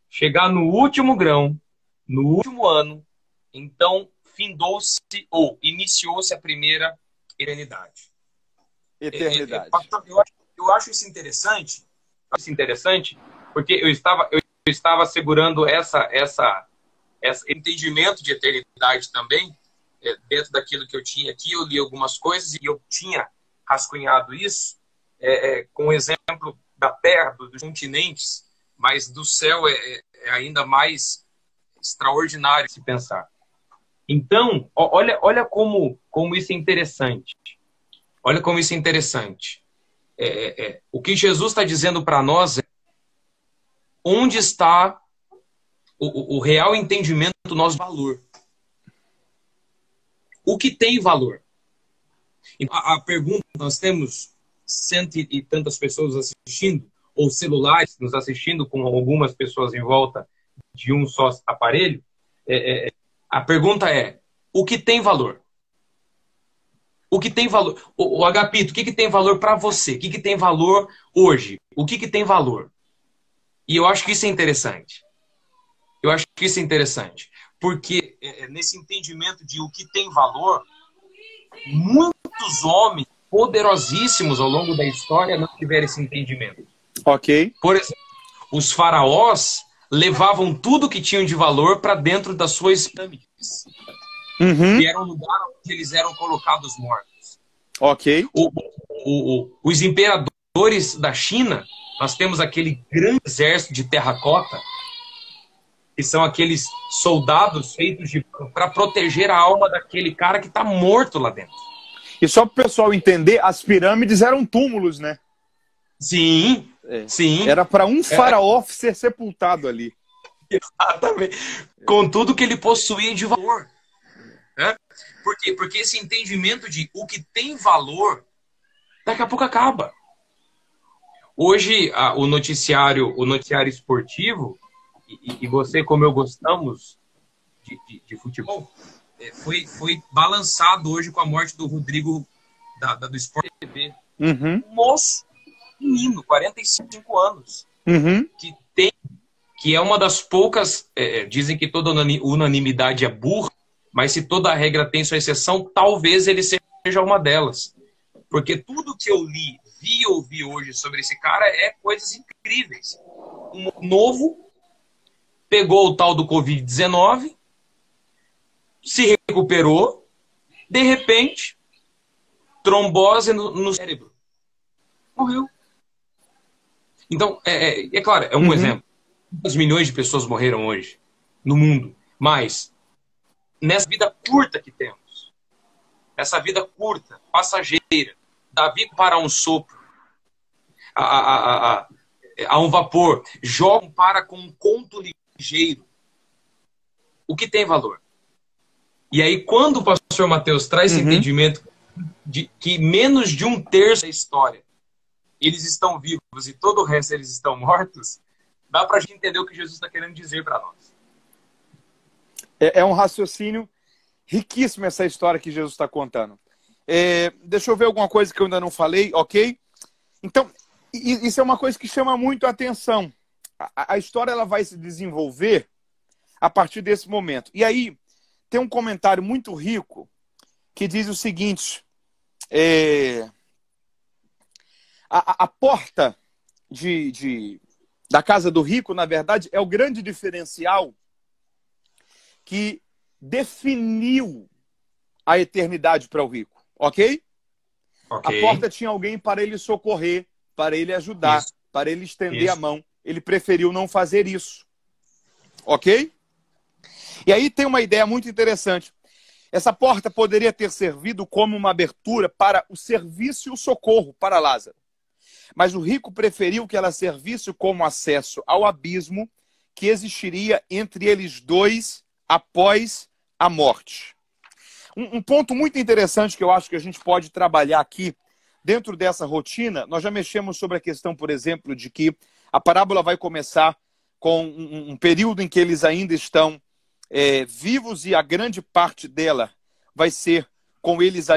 chegar no último grão, no último ano, então findou-se ou iniciou-se a primeira eternidade. Eternidade. Pastor, eu acho isso interessante. Porque eu estava segurando esse entendimento de eternidade também, dentro daquilo que eu tinha aqui. Eu li algumas coisas e eu tinha rascunhado isso, com o exemplo da Terra, dos continentes, mas do céu é ainda mais extraordinário se pensar. Então, olha como isso é interessante. Olha como isso é interessante. O que Jesus está dizendo para nós é onde está o real entendimento do nosso valor. O que tem valor? A pergunta, nós temos cento e tantas pessoas assistindo, ou celulares nos assistindo, com algumas pessoas em volta de um só aparelho. A pergunta é, o que tem valor? O que tem valor? O Agapito, o que tem valor para você? O que tem valor hoje? O que tem valor? E eu acho que isso é interessante. Eu acho que isso é interessante. Porque nesse entendimento de o que tem valor, muitos homens poderosíssimos ao longo da história não tiveram esse entendimento. Ok. Por exemplo, os faraós levavam tudo que tinham de valor para dentro das suas pirâmides. Uhum. Que era um lugar onde eles eram colocados mortos. Ok. Os imperadores da China, nós temos aquele grande exército de terracota, que são aqueles soldados feitos para proteger a alma daquele cara que está morto lá dentro. E só para o pessoal entender, as pirâmides eram túmulos, né? Sim, sim. Era para um faraó ser sepultado ali. Exatamente. Com tudo que ele possuía de valor. Né? Por quê? Porque esse entendimento de o que tem valor, daqui a pouco acaba. Hoje, o noticiário esportivo, e você, como eu gostamos de futebol, foi balançado hoje com a morte do Rodrigo, do Sport TV. Uhum. Um moço, menino, 45 anos, Uhum. que é uma das poucas, dizem que toda unanimidade é burra, mas se toda regra tem sua exceção, talvez ele seja uma delas. Porque tudo que eu vi e ouvi hoje sobre esse cara é coisas incríveis. Um novo pegou o tal do Covid-19, se recuperou, de repente, trombose no cérebro. Morreu. Então, é claro, é um exemplo. Quantos milhões de pessoas morreram hoje no mundo? Mas, nessa vida curta que temos, essa vida curta, passageira, Davi para um sopro, a um vapor, Jó para com um conto ligeiro. O que tem valor? E aí, quando o pastor Mateus traz esse entendimento de que menos de um terço da história eles estão vivos e todo o resto eles estão mortos, dá para a gente entender o que Jesus está querendo dizer para nós. É um raciocínio riquíssimo essa história que Jesus está contando. Deixa eu ver alguma coisa que eu ainda não falei, ok? Então, isso é uma coisa que chama muito a atenção. A história ela vai se desenvolver a partir desse momento. E aí, tem um comentário muito rico que diz o seguinte: a porta da casa do rico, na verdade, é o grande diferencial que definiu a eternidade para o rico, ok? A porta tinha alguém para ele socorrer, para ele ajudar, para ele estender a mão. Ele preferiu não fazer isso, ok? E aí tem uma ideia muito interessante. Essa porta poderia ter servido como uma abertura para o serviço e o socorro para Lázaro. Mas o rico preferiu que ela servisse como acesso ao abismo que existiria entre eles dois após a morte. Um ponto muito interessante que eu acho que a gente pode trabalhar aqui, dentro dessa rotina, nós já mexemos sobre a questão, por exemplo, de que a parábola vai começar com um período em que eles ainda estão vivos e a grande parte dela vai ser com eles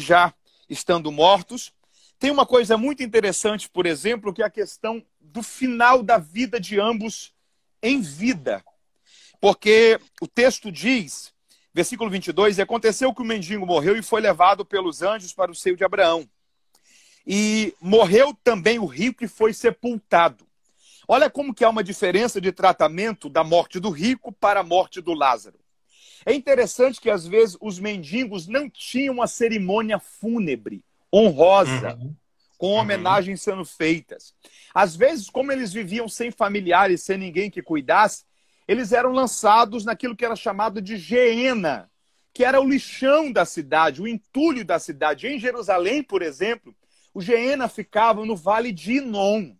já estando mortos. Tem uma coisa muito interessante, por exemplo, que é a questão do final da vida de ambos em vida. Porque o texto diz, versículo 22, aconteceu que o mendigo morreu e foi levado pelos anjos para o seio de Abraão. E morreu também o rico e foi sepultado. Olha como que há uma diferença de tratamento da morte do rico para a morte do Lázaro. É interessante que, às vezes, os mendigos não tinham uma cerimônia fúnebre, honrosa, com homenagens sendo feitas. Às vezes, como eles viviam sem familiares, sem ninguém que cuidasse, eles eram lançados naquilo que era chamado de geena, que era o lixão da cidade, o entulho da cidade. Em Jerusalém, por exemplo, o geena ficava no vale de Inom.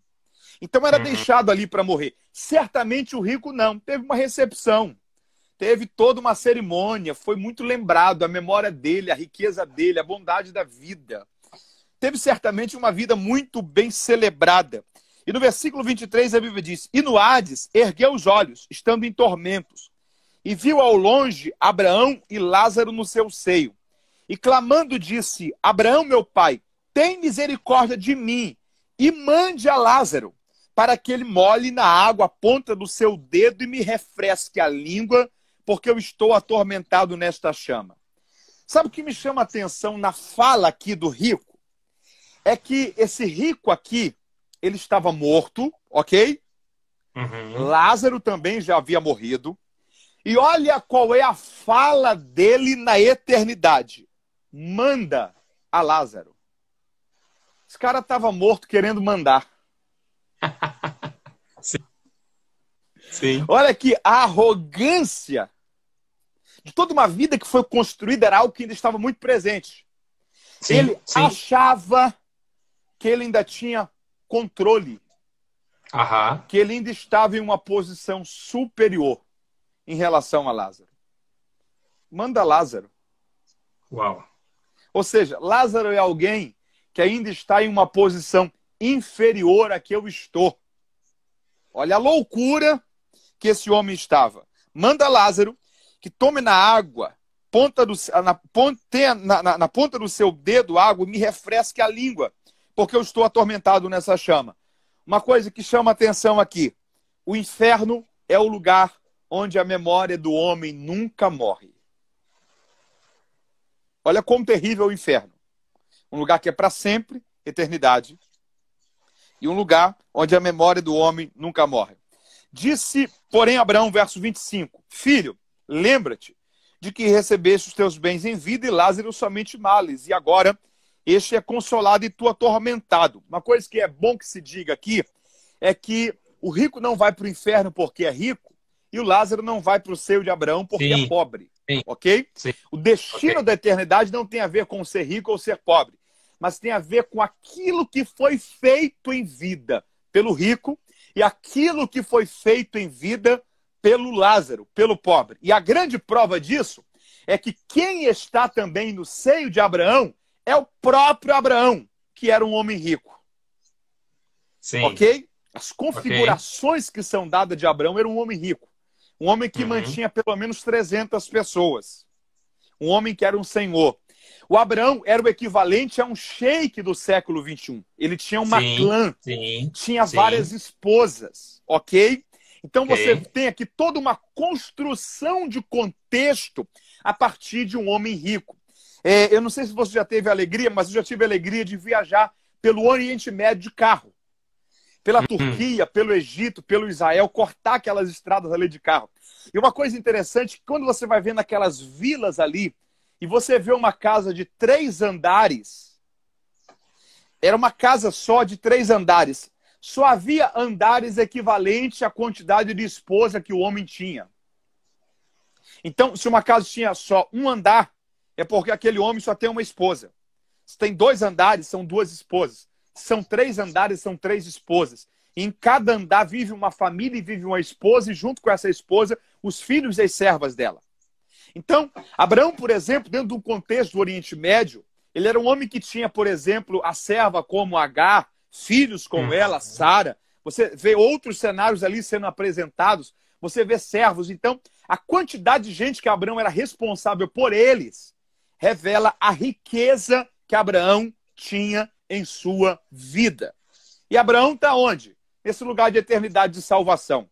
Então era deixado ali para morrer. Certamente o rico não. Teve uma recepção. Teve toda uma cerimônia. Foi muito lembrado a memória dele, a riqueza dele, a bondade da vida. Teve certamente uma vida muito bem celebrada. E no versículo 23 a Bíblia diz: e no Hades ergueu os olhos, estando em tormentos, e viu ao longe Abraão e Lázaro no seu seio. E clamando disse: Abraão, meu pai, tem misericórdia de mim e mande a Lázaro, para que ele molhe na água a ponta do seu dedo e me refresque a língua, porque eu estou atormentado nesta chama. Sabe o que me chama a atenção na fala aqui do rico? É que esse rico aqui, ele estava morto, ok? Lázaro também já havia morrido. E olha qual é a fala dele na eternidade. Manda a Lázaro. Esse cara estava morto querendo mandar. Sim. Olha que a arrogância de toda uma vida que foi construída era algo que ainda estava muito presente. Ele achava que ele ainda tinha controle, que ele ainda estava em uma posição superior em relação a Lázaro. Manda Lázaro. Uau. Ou seja, Lázaro é alguém que ainda está em uma posição inferior à que eu estou. Olha a loucura que esse homem estava. Manda Lázaro que tome na água, na ponta do seu dedo água e me refresque a língua, porque eu estou atormentado nessa chama. Uma coisa que chama a atenção aqui: o inferno é o lugar onde a memória do homem nunca morre. Olha como terrível é o inferno. Um lugar que é para sempre, eternidade. E um lugar onde a memória do homem nunca morre. Disse, porém, Abraão, verso 25, filho, lembra-te de que recebeste os teus bens em vida e Lázaro somente males. E agora este é consolado e tu atormentado. Uma coisa que é bom que se diga aqui é que o rico não vai para o inferno porque é rico e o Lázaro não vai para o seio de Abraão porque é pobre. Ok? O destino da eternidade não tem a ver com ser rico ou ser pobre, mas tem a ver com aquilo que foi feito em vida pelo rico e aquilo que foi feito em vida pelo Lázaro, pelo pobre. E a grande prova disso é que quem está também no seio de Abraão é o próprio Abraão, que era um homem rico. Ok? As configurações que são dadas de Abraão era um homem rico. Um homem que mantinha pelo menos 300 pessoas. Um homem que era um senhor. O Abraão era o equivalente a um sheik do século XXI. Ele tinha uma clã, tinha várias esposas, ok? Então você tem aqui toda uma construção de contexto a partir de um homem rico. Eu não sei se você já teve alegria, mas eu já tive a alegria de viajar pelo Oriente Médio de carro. Pela Turquia, pelo Egito, pelo Israel, cortar aquelas estradas ali de carro. E uma coisa interessante, quando você vai vendo aquelas vilas ali, e você vê uma casa de 3 andares, era uma casa só de 3 andares. Só havia andares equivalente à quantidade de esposa que o homem tinha. Então, se uma casa tinha só um andar, é porque aquele homem só tem uma esposa. Se tem 2 andares, são 2 esposas. Se são 3 andares, são 3 esposas. E em cada andar vive uma família e vive uma esposa, e junto com essa esposa, os filhos e as servas dela. Então, Abraão, por exemplo, dentro de um contexto do Oriente Médio, ele era um homem que tinha, por exemplo, a serva como Agar, filhos como ela, Sara. Você vê outros cenários ali sendo apresentados, você vê servos. Então, a quantidade de gente que Abraão era responsável por eles revela a riqueza que Abraão tinha em sua vida. E Abraão está onde? Nesse lugar de eternidade de salvação.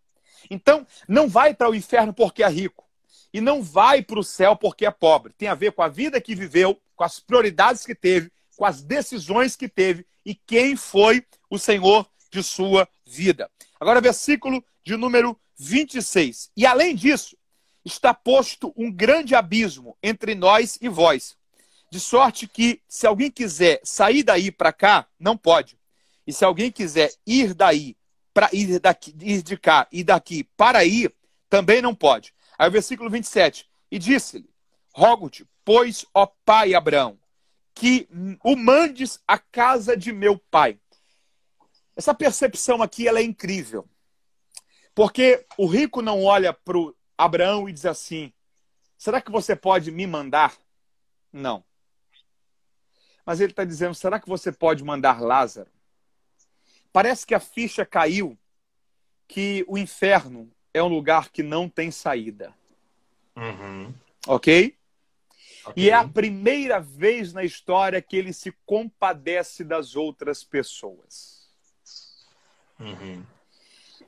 Então, não vai para o inferno porque é rico. E não vai para o céu porque é pobre. Tem a ver com a vida que viveu, com as prioridades que teve, com as decisões que teve e quem foi o Senhor de sua vida. Agora, versículo de número 26. E além disso, está posto um grande abismo entre nós e vós, de sorte que, se alguém quiser sair daí para cá, não pode. E se alguém quiser ir daí, para ir de cá e daqui para aí, também não pode. Aí o versículo 27. E disse-lhe, rogo-te, pois, ó pai Abraão, que o mandes à casa de meu pai. Essa percepção aqui ela é incrível. Porque o rico não olha para o Abraão e diz assim, será que você pode me mandar? Não. Mas ele está dizendo, será que você pode mandar Lázaro? Parece que a ficha caiu que o inferno é um lugar que não tem saída. Ok? E é a primeira vez na história que ele se compadece das outras pessoas.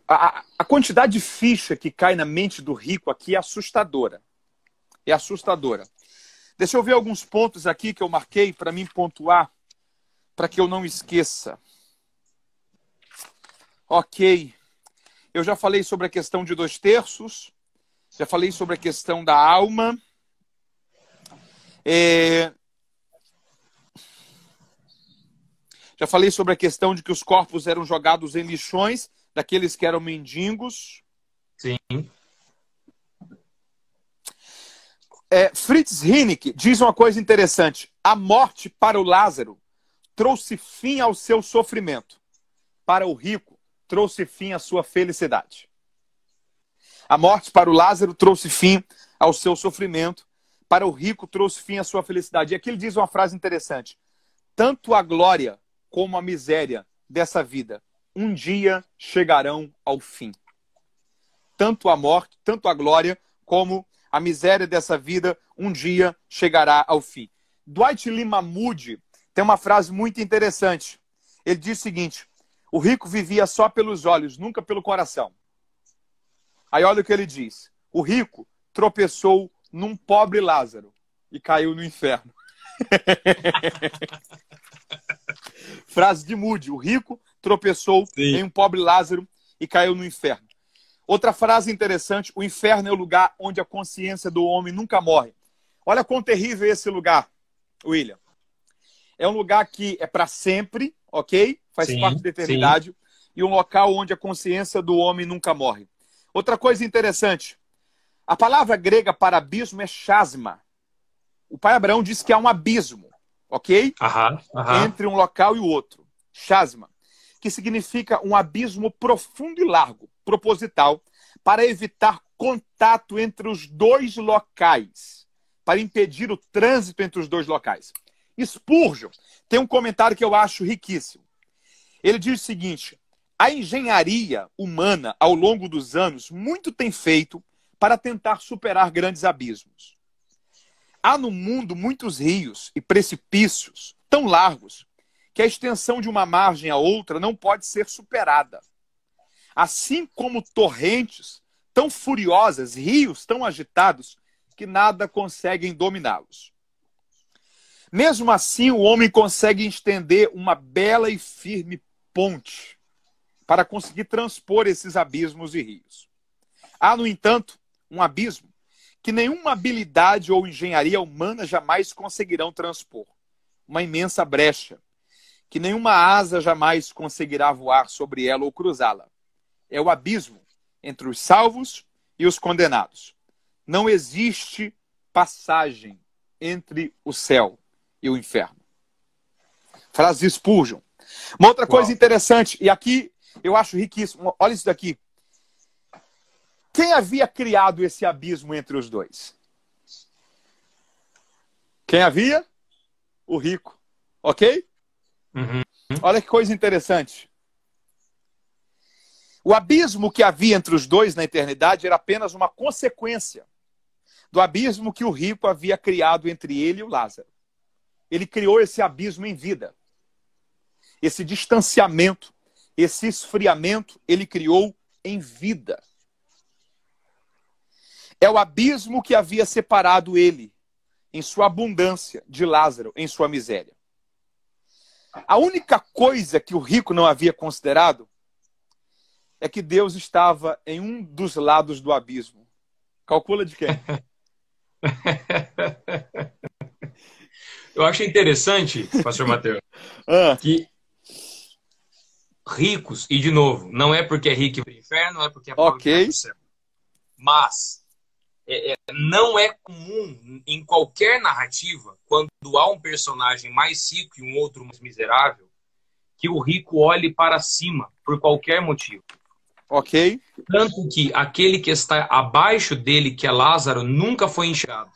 A quantidade de ficha que cai na mente do rico aqui é assustadora. É assustadora. Deixa eu ver alguns pontos aqui que eu marquei para mim pontuar, para que eu não esqueça. Ok. Eu já falei sobre a questão de 2/3. Já falei sobre a questão da alma. Já falei sobre a questão de que os corpos eram jogados em lixões daqueles que eram mendigos. Sim. Fritz Heineck diz uma coisa interessante. A morte para o Lázaro trouxe fim ao seu sofrimento. Para o rico, trouxe fim à sua felicidade. A morte para o Lázaro trouxe fim ao seu sofrimento. Para o rico, trouxe fim à sua felicidade. E aqui ele diz uma frase interessante. Tanto a glória como a miséria dessa vida um dia chegarão ao fim. Tanto a morte, tanto a glória como a miséria dessa vida um dia chegará ao fim. Dwight Lyman Moody tem uma frase muito interessante. Ele diz o seguinte, o rico vivia só pelos olhos, nunca pelo coração. Aí olha o que ele diz. O rico tropeçou num pobre Lázaro e caiu no inferno. Frase de Moody. O rico tropeçou em um pobre Lázaro e caiu no inferno. Outra frase interessante. O inferno é o lugar onde a consciência do homem nunca morre. Olha quão terrível é esse lugar, William. É um lugar que é para sempre, ok? Faz parte da eternidade. E um local onde a consciência do homem nunca morre. Outra coisa interessante. A palavra grega para abismo é chasma. O pai Abraão disse que há um abismo, ok? Entre um local e o outro. Chasma. Que significa um abismo profundo e largo, proposital, para evitar contato entre os dois locais, para impedir o trânsito entre os dois locais. Spurgeon tem um comentário que eu acho riquíssimo. Ele diz o seguinte, a engenharia humana, ao longo dos anos, muito tem feito para tentar superar grandes abismos. Há no mundo muitos rios e precipícios tão largos que a extensão de uma margem a outra não pode ser superada. Assim como torrentes tão furiosas, rios tão agitados, que nada conseguem dominá-los. Mesmo assim, o homem consegue estender uma bela e firme ponte para conseguir transpor esses abismos e rios. Há, no entanto, um abismo que nenhuma habilidade ou engenharia humana jamais conseguirão transpor. Uma imensa brecha, que nenhuma asa jamais conseguirá voar sobre ela ou cruzá-la. É o abismo entre os salvos e os condenados. Não existe passagem entre o céu e o inferno. Frase de Spurgeon. Uma outra coisa interessante, e aqui eu acho riquíssimo, olha isso daqui. Quem havia criado esse abismo entre os dois? Quem havia? O rico. Ok? Uhum. Olha que coisa interessante. O abismo que havia entre os dois na eternidade era apenas uma consequência do abismo que o rico havia criado entre ele e o Lázaro. Ele criou esse abismo em vida. Esse distanciamento, esse esfriamento, ele criou em vida. É o abismo que havia separado ele, em sua abundância, de Lázaro, em sua miséria. A única coisa que o rico não havia considerado é que Deus estava em um dos lados do abismo. Calcula de quem? Eu acho interessante, pastor Mateus, que ricos, e de novo, não é porque é rico e vai para o inferno, não é porque é pobre que vai para o céu. Mas não é comum em qualquer narrativa, quando há um personagem mais rico e um outro mais miserável, que o rico olhe para cima, por qualquer motivo. Ok. Tanto que aquele que está abaixo dele, que é Lázaro, nunca foi enxergado.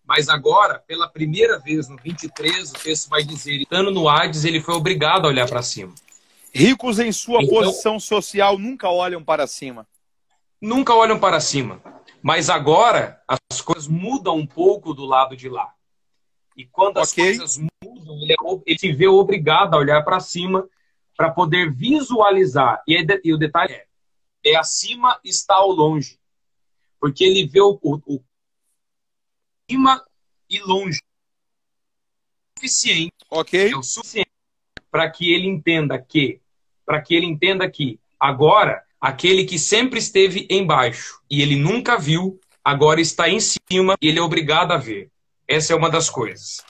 Mas agora, pela primeira vez, no 23, o texto vai dizer, estando no Hades, ele foi obrigado a olhar para cima. Ricos em sua posição social nunca olham para cima. Nunca olham para cima. Mas agora, as coisas mudam um pouco do lado de lá. E quando as coisas mudam, ele se vê obrigado a olhar para cima para poder visualizar. E o detalhe é acima está ao longe. Porque ele vê o cima e longe. É o suficiente para que ele entenda que agora aquele que sempre esteve embaixo e ele nunca viu, agora está em cima e ele é obrigado a ver. Essa é uma das coisas.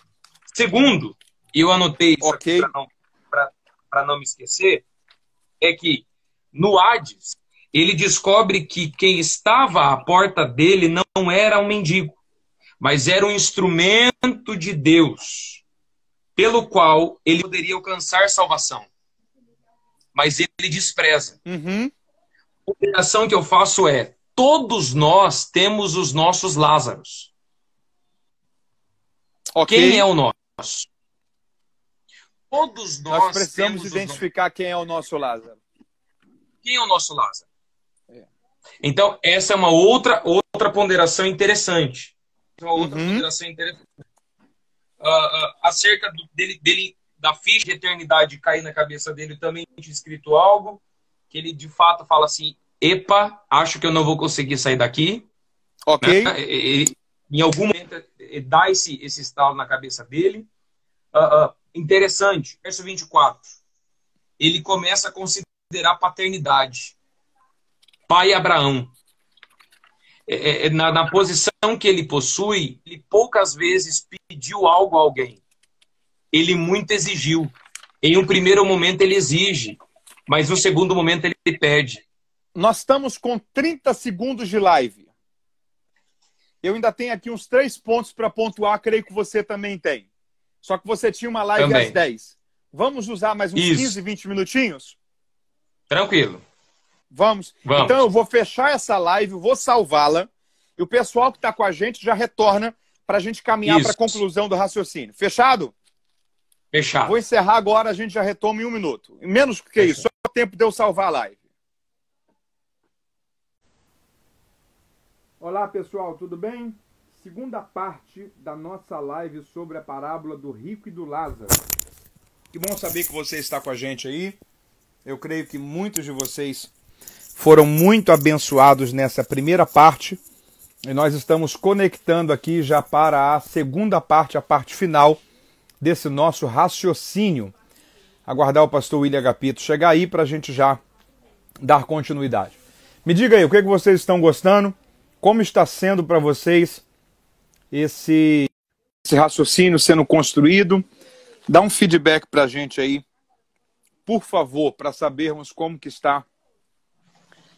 Segundo, e eu anotei isso aqui para não me esquecer, é que no Hades ele descobre que quem estava à porta dele não era um mendigo, mas era um instrumento de Deus, pelo qual ele poderia alcançar salvação. Mas ele despreza. A operação que eu faço é, todos nós temos os nossos Lázaros. Quem é o nosso? Todos nós precisamos identificar quem é o nosso Lázaro. Quem é o nosso Lázaro? Então, essa é uma outra ponderação interessante. Acerca dele, da ficha de eternidade cair na cabeça dele, também tinha escrito algo que ele de fato fala assim: epa, acho que eu não vou conseguir sair daqui. Né? Ele, em algum momento ele dá esse estalo na cabeça dele. Interessante, verso 24. Ele começa a considerar paternidade. Pai Abraão. Na posição que ele possui, ele poucas vezes pediu algo a alguém. Ele muito exigiu. Em um primeiro momento ele exige, mas no segundo momento ele pede. Nós estamos com 30 segundos de live. Eu ainda tenho aqui uns 3 pontos para pontuar, creio que você também tem. Só que você tinha uma live às 10. Vamos usar mais uns 15, 20 minutinhos? Tranquilo. Vamos. Então eu vou fechar essa live, vou salvá-la, e o pessoal que está com a gente já retorna para a gente caminhar para a conclusão do raciocínio. Fechado? Fechado. Vou encerrar agora, a gente já retoma em 1 minuto. Menos que isso, só o tempo de eu salvar a live. Olá, pessoal, tudo bem? segunda parte da nossa live sobre a parábola do rico e do Lázaro. Que bom saber que você está com a gente aí. Eu creio que muitos de vocês foram muito abençoados nessa primeira parte. E nós estamos conectando aqui já para a segunda parte, a parte final desse nosso raciocínio. Aguardar o pastor William Agapito chegar aí para a gente já dar continuidade. Me diga aí, o que vocês estão gostando? Como está sendo para vocês esse raciocínio sendo construído? Dá um feedback para a gente aí, por favor, para sabermos como que está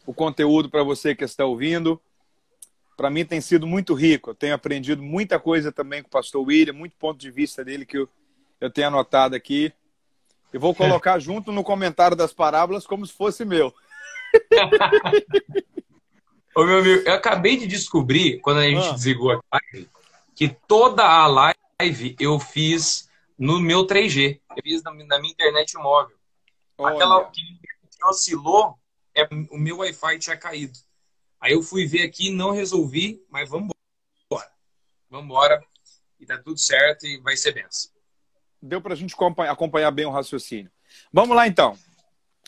o conteúdo para você que está ouvindo. Para mim tem sido muito rico. Eu tenho aprendido muita coisa também com o pastor William, muito ponto de vista dele que eu tenho anotado aqui. Eu vou colocar junto no comentário das parábolas como se fosse meu. Ô, meu amigo, eu acabei de descobrir, quando a gente desligou a live, que toda a live eu fiz no meu 3G. Eu fiz na minha internet móvel. Olha. Aquela que oscilou, o meu Wi-Fi tinha caído. Aí eu fui ver aqui, não resolvi, mas vamos embora. Vamos embora. E tá tudo certo e vai ser benção. Deu para a gente acompanhar bem o raciocínio. Vamos lá, então.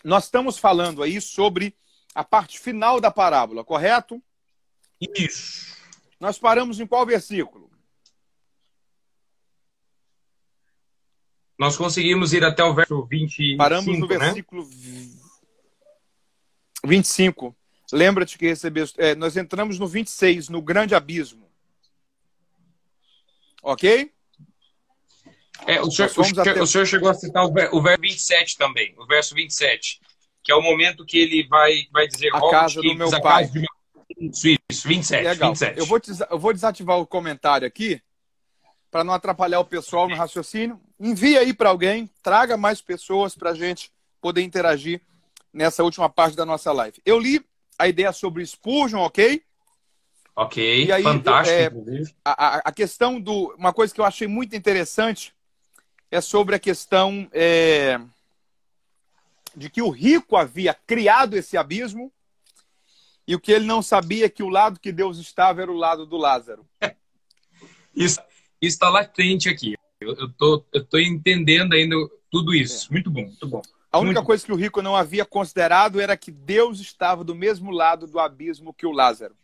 Nós estamos falando aí sobre a parte final da parábola, correto? Isso. Nós paramos em qual versículo? Nós conseguimos ir até o verso 25, Paramos no versículo 25. Lembra-te que recebeste... nós entramos no 26, no grande abismo. Ok? O senhor chegou a citar o verso 27 também, o verso 27, que é o momento que ele vai dizer a casa do meu pai. Isso, 27. Legal. 27. Eu vou desativar o comentário aqui, para não atrapalhar o pessoal no raciocínio. Envie aí para alguém, traga mais pessoas para a gente poder interagir nessa última parte da nossa live. Eu li a ideia sobre Spurgeon, ok? Ok, e aí, fantástico. A questão do... Uma coisa que eu achei muito interessante é sobre a questão de que o rico havia criado esse abismo e o que ele não sabia é que o lado que Deus estava era o lado do Lázaro. Isso está latente aqui. Eu tô entendendo ainda tudo isso. Muito bom, muito bom. A única coisa que o rico não havia considerado era que Deus estava do mesmo lado do abismo que o Lázaro.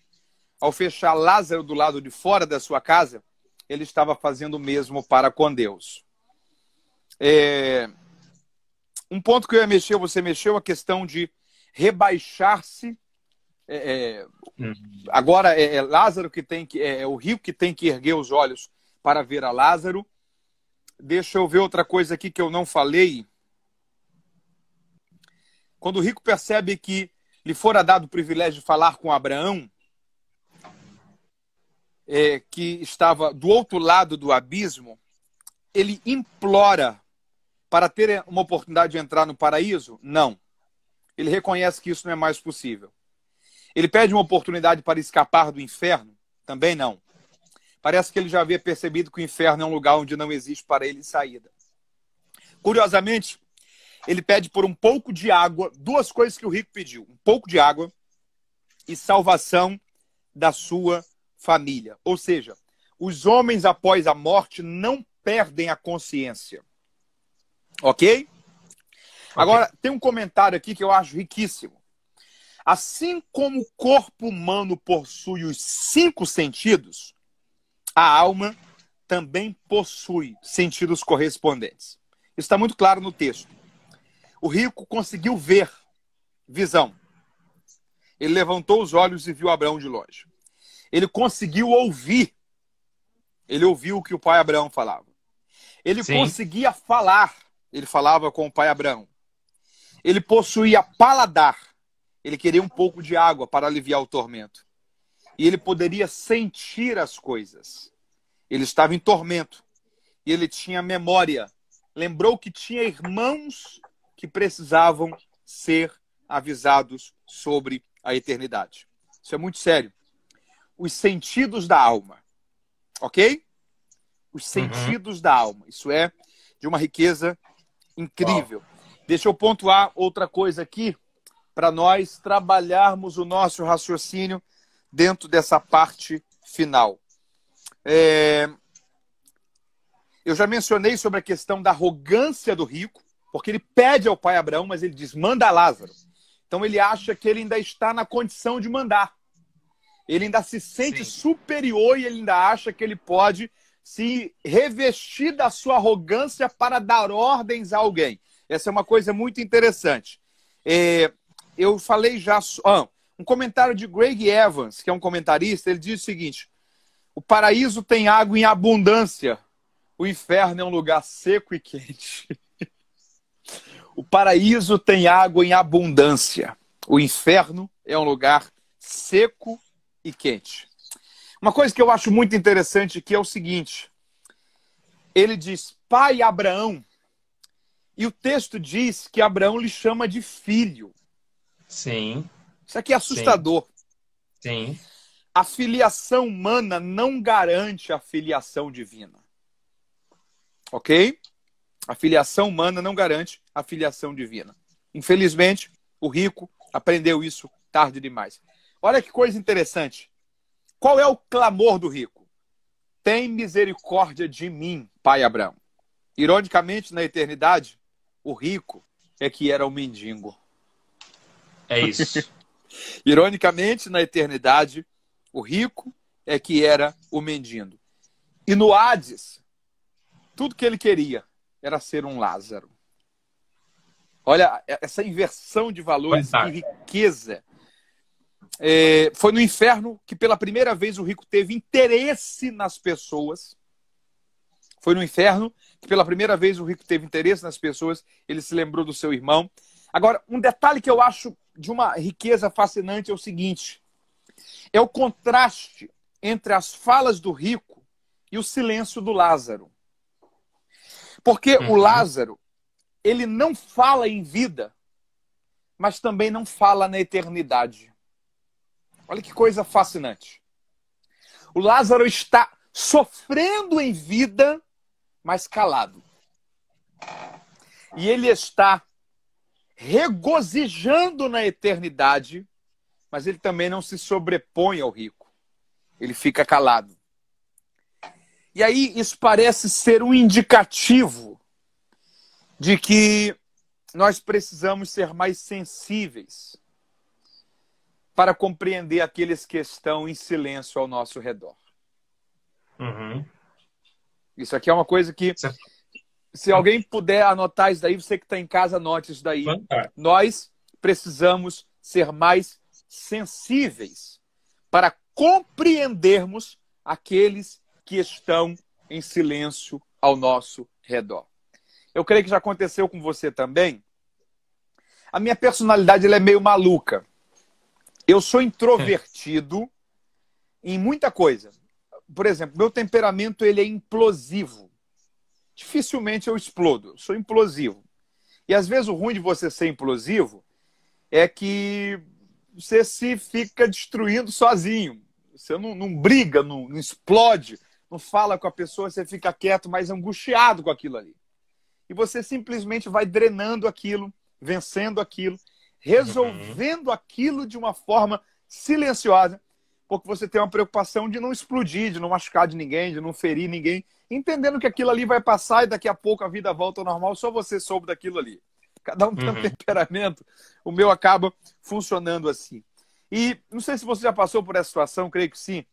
Ao fechar Lázaro do lado de fora da sua casa, ele estava fazendo o mesmo para com Deus. Um ponto que eu ia mexer, você mexeu, a questão de rebaixar-se. Agora é Lázaro que tem que... É o rico que tem que erguer os olhos para ver a Lázaro. Deixa eu ver outra coisa aqui que eu não falei. Quando o rico percebe que lhe fora dado o privilégio de falar com Abraão, que estava do outro lado do abismo, ele implora para ter uma oportunidade de entrar no paraíso? Não. Ele reconhece que isso não é mais possível. Ele pede uma oportunidade para escapar do inferno? Também não. Parece que ele já havia percebido que o inferno é um lugar onde não existe para ele saída. Curiosamente, ele pede por um pouco de água, duas coisas que o rico pediu: um pouco de água e salvação da sua família. Ou seja, os homens após a morte não perdem a consciência. Ok? Agora, tem um comentário aqui que eu acho riquíssimo. Assim como o corpo humano possui os 5 sentidos, a alma também possui sentidos correspondentes. Isso está muito claro no texto. O rico conseguiu ver, visão. Ele levantou os olhos e viu Abraão de longe. Ele conseguiu ouvir. Ele ouviu o que o pai Abraão falava. Ele conseguia falar. Ele falava com o pai Abraão. Ele possuía paladar. Ele queria um pouco de água para aliviar o tormento. E ele poderia sentir as coisas. Ele estava em tormento. E ele tinha memória. Lembrou que tinha irmãos que precisavam ser avisados sobre a eternidade. Isso é muito sério. Os sentidos da alma. Ok? Os sentidos da alma. Isso é de uma riqueza incrível. Uau. Deixa eu pontuar outra coisa aqui para nós trabalharmos o nosso raciocínio dentro dessa parte final. Eu já mencionei sobre a questão da arrogância do rico, porque ele pede ao pai Abraão, mas ele diz, manda Lázaro. Então ele acha que ele ainda está na condição de mandar. Ele ainda se sente superior e ele ainda acha que ele pode se revestir da sua arrogância para dar ordens a alguém. Essa é uma coisa muito interessante. Eu falei já... um comentário de Greg Evans, que é um comentarista, ele diz o seguinte: o paraíso tem água em abundância, o inferno é um lugar seco e quente. O paraíso tem água em abundância, o inferno é um lugar seco e quente. Uma coisa que eu acho muito interessante aqui é o seguinte: ele diz, pai Abraão, e o texto diz que Abraão lhe chama de filho. Sim. Isso aqui é assustador. Sim. A filiação humana não garante a filiação divina. Ok? A filiação humana não garante a filiação divina. Infelizmente, o rico aprendeu isso tarde demais. Olha que coisa interessante. Qual é o clamor do rico? Tem misericórdia de mim, pai Abraão. Ironicamente, na eternidade, o rico é que era o mendigo. É isso. Ironicamente, na eternidade, o rico é que era o mendigo. E no Hades, tudo que ele queria era ser um Lázaro. Olha, essa inversão de valores, que riqueza. Foi no inferno que pela primeira vez o rico teve interesse nas pessoas. Foi no inferno que pela primeira vez o rico teve interesse nas pessoas. Ele se lembrou do seu irmão. Agora, um detalhe que eu acho de uma riqueza fascinante é o seguinte: é o contraste entre as falas do rico e o silêncio do Lázaro. Porque o Lázaro, ele não fala em vida, mas também não fala na eternidade. Olha que coisa fascinante. O Lázaro está sofrendo em vida, mas calado. E ele está regozijando na eternidade, mas ele também não se sobrepõe ao rico. Ele fica calado. E aí isso parece ser um indicativo de que nós precisamos ser mais sensíveis para compreender aqueles que estão em silêncio ao nosso redor. Isso aqui é uma coisa que, se alguém puder anotar isso daí, você que está em casa, anote isso daí. Nós precisamos ser mais sensíveis para compreendermos aqueles que estão em silêncio ao nosso redor. Eu creio que já aconteceu com você também. A minha personalidade ela é meio maluca. Eu sou introvertido em muita coisa. Por exemplo, meu temperamento ele é implosivo. Dificilmente eu explodo. Eu sou implosivo. E às vezes o ruim de você ser implosivo é que você se fica destruindo sozinho. Você não briga, não explode, não fala com a pessoa, você fica quieto, mas angustiado com aquilo ali. E você simplesmente vai drenando aquilo, vencendo aquilo, resolvendo aquilo de uma forma silenciosa, porque você tem uma preocupação de não explodir, de não machucar de ninguém, de não ferir ninguém, entendendo que aquilo ali vai passar e daqui a pouco a vida volta ao normal, só você soube daquilo ali. Cada um tem um temperamento, o meu acaba funcionando assim. E não sei se você já passou por essa situação, creio que sim,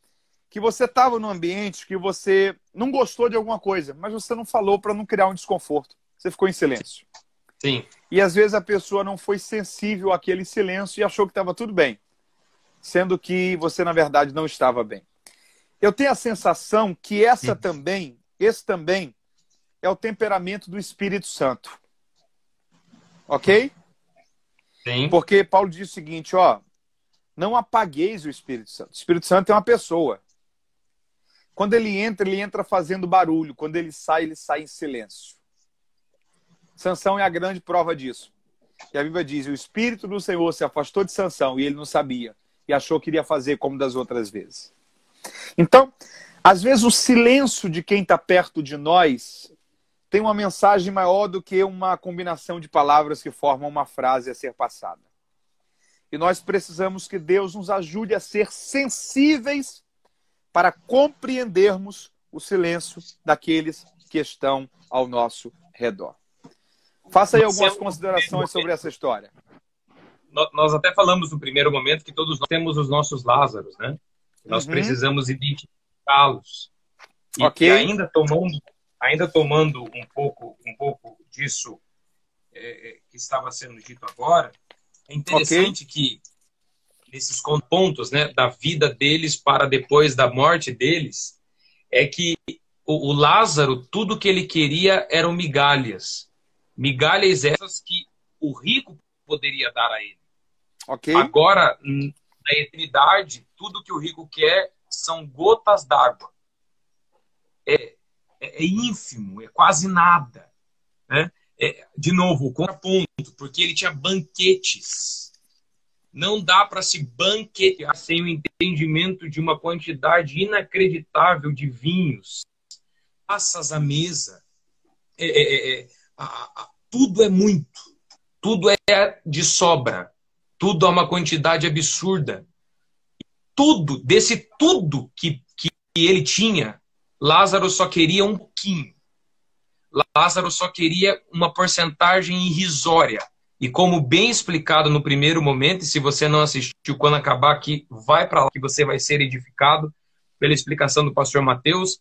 que você estava num ambiente que você não gostou de alguma coisa, mas você não falou para não criar um desconforto. Você ficou em silêncio. Sim. E às vezes a pessoa não foi sensível àquele silêncio e achou que estava tudo bem, sendo que você, na verdade, não estava bem. Eu tenho a sensação que esse também é o temperamento do Espírito Santo. Ok? Sim. Porque Paulo diz o seguinte, não apagueis o Espírito Santo. O Espírito Santo é uma pessoa. Quando ele entra fazendo barulho. Quando ele sai em silêncio. Sansão é a grande prova disso. E a Bíblia diz, o Espírito do Senhor se afastou de Sansão e ele não sabia. E achou que iria fazer como das outras vezes. Então, às vezes o silêncio de quem está perto de nós tem uma mensagem maior do que uma combinação de palavras que formam uma frase a ser passada. E nós precisamos que Deus nos ajude a ser sensíveis para compreendermos o silêncio daqueles que estão ao nosso redor. Faça aí algumas considerações sobre essa história. Nós até falamos no primeiro momento que todos nós temos os nossos Lázaros, né? Nós precisamos identificá-los. E ainda tomando um pouco disso que estava sendo dito agora, é interessante que nesses pontos, né, da vida deles para depois da morte deles, é que o Lázaro, tudo que ele queria eram migalhas. Migalhas essas que o rico poderia dar a ele. Agora, na eternidade, tudo que o rico quer são gotas d'água. É ínfimo, é quase nada. Né? De novo, o contraponto, porque ele tinha banquetes. Não dá para se banquetear sem o entendimento de uma quantidade inacreditável de vinhos, taças à mesa. Tudo é muito. Tudo é de sobra. Tudo é uma quantidade absurda. Desse tudo que ele tinha, Lázaro só queria um pouquinho. Lázaro só queria uma porcentagem irrisória. E como bem explicado no primeiro momento, e se você não assistiu, quando acabar aqui, vai para lá que você vai ser edificado pela explicação do pastor Mateus,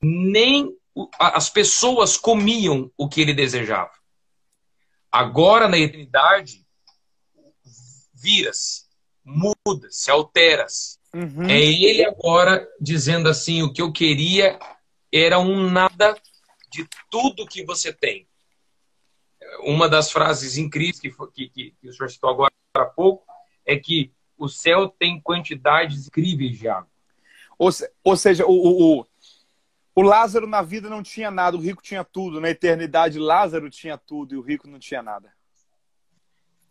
nem as pessoas comiam o que ele desejava. Agora, na eternidade, vira-se, muda-se, altera-se. É ele agora dizendo assim, o que eu queria era um nada de tudo que você tem. Uma das frases incríveis que o senhor citou agora há pouco é que o céu tem quantidades incríveis de água. Ou seja, o Lázaro na vida não tinha nada, o rico tinha tudo. Na eternidade, Lázaro tinha tudo e o rico não tinha nada.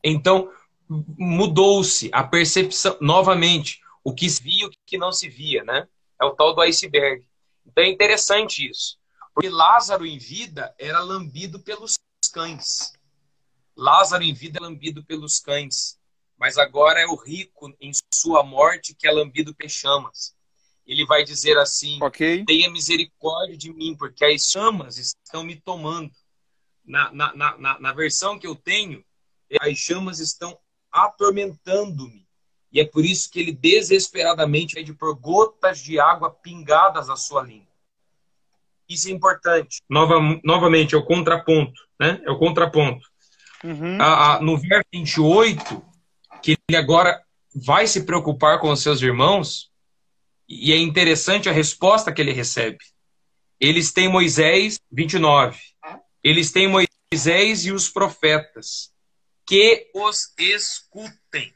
Então, mudou-se a percepção, novamente, o que se via e o que não se via, né? É o tal do iceberg. Então é interessante isso. Porque Lázaro em vida era lambido pelos cães. Lázaro em vida é lambido pelos cães. Mas agora é o rico em sua morte que é lambido pelas chamas. Ele vai dizer assim, tenha misericórdia de mim, porque as chamas estão me tomando. Na versão que eu tenho, as chamas estão atormentando-me. E é por isso que ele desesperadamente pede por gotas de água pingadas na sua língua. Isso é importante. Novamente, é o contraponto. Né? É o contraponto. No verso 28, que ele agora vai se preocupar com os seus irmãos, e é interessante a resposta que ele recebe. Eles têm Moisés, 29. Eles têm Moisés e os profetas, que os escutem.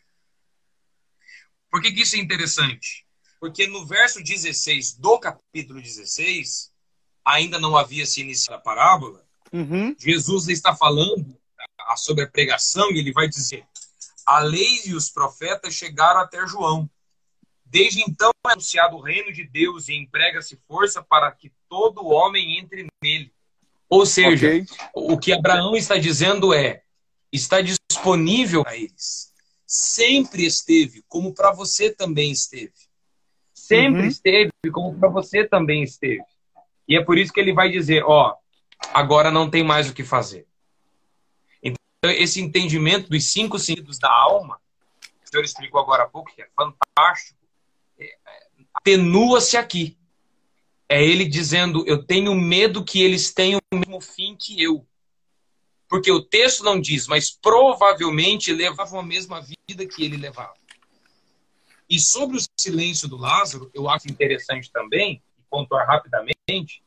Por que isso é interessante? Porque no verso 16 do capítulo 16, ainda não havia se iniciado a parábola, Jesus está falando sobre a pregação e ele vai dizer, a lei e os profetas chegaram até João. Desde então é anunciado o reino de Deus e emprega-se força para que todo homem entre nele. Ou seja, o que Abraão está dizendo está disponível a eles. Sempre esteve, como para você também esteve. Sempre esteve, como para você também esteve. E é por isso que ele vai dizer, agora não tem mais o que fazer. Então, esse entendimento dos 5 sentidos da alma, que o senhor explicou agora há pouco, que é fantástico, atenua-se aqui. É ele dizendo, eu tenho medo que eles tenham o mesmo fim que eu. Porque o texto não diz, mas provavelmente levavam a mesma vida que ele levava. E sobre o silêncio do Lázaro, eu acho interessante também, e pontuar rapidamente,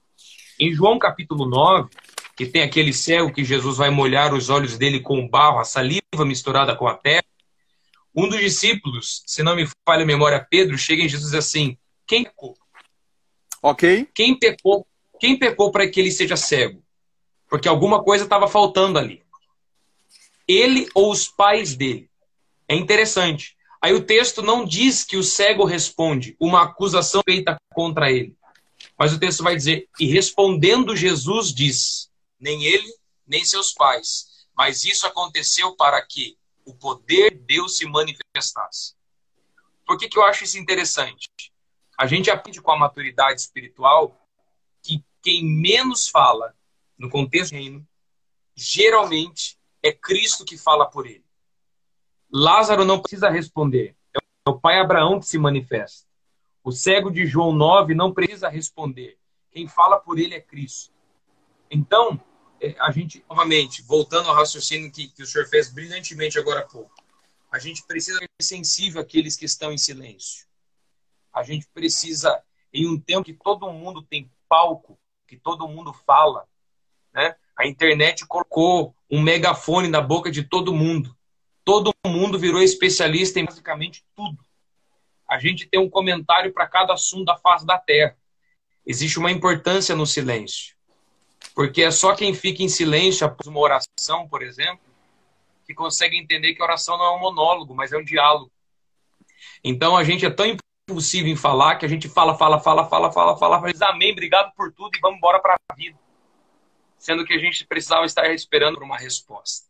em João capítulo 9, que tem aquele cego que Jesus vai molhar os olhos dele com barro, a saliva misturada com a terra, um dos discípulos, se não me falha a memória, Pedro, chega em Jesus e diz assim, quem pecou? Quem pecou para que ele seja cego? Porque alguma coisa estava faltando ali. Ele ou os pais dele? É interessante. Aí o texto não diz que o cego responde uma acusação feita contra ele. Mas o texto vai dizer, e respondendo Jesus diz, nem ele, nem seus pais. Mas isso aconteceu para que o poder de Deus se manifestasse. Por que eu acho isso interessante? A gente aprende com a maturidade espiritual que quem menos fala no contexto do reino, geralmente é Cristo que fala por ele. Lázaro não precisa responder. É o pai Abraão que se manifesta. O cego de João 9 não precisa responder. Quem fala por ele é Cristo. Então, a gente, novamente, voltando ao raciocínio que o senhor fez brilhantemente agora há pouco, a gente precisa ser sensível àqueles que estão em silêncio. A gente precisa, em um tempo que todo mundo tem palco, que todo mundo fala, né? A internet colocou um megafone na boca de todo mundo. Todo mundo virou especialista em basicamente tudo. A gente tem um comentário para cada assunto da face da Terra. Existe uma importância no silêncio. Porque é só quem fica em silêncio após uma oração, por exemplo, que consegue entender que a oração não é um monólogo, mas é um diálogo. Então a gente é tão impulsivo em falar que a gente fala, diz amém, obrigado por tudo e vamos embora para a vida. Sendo que a gente precisava estar esperando por uma resposta.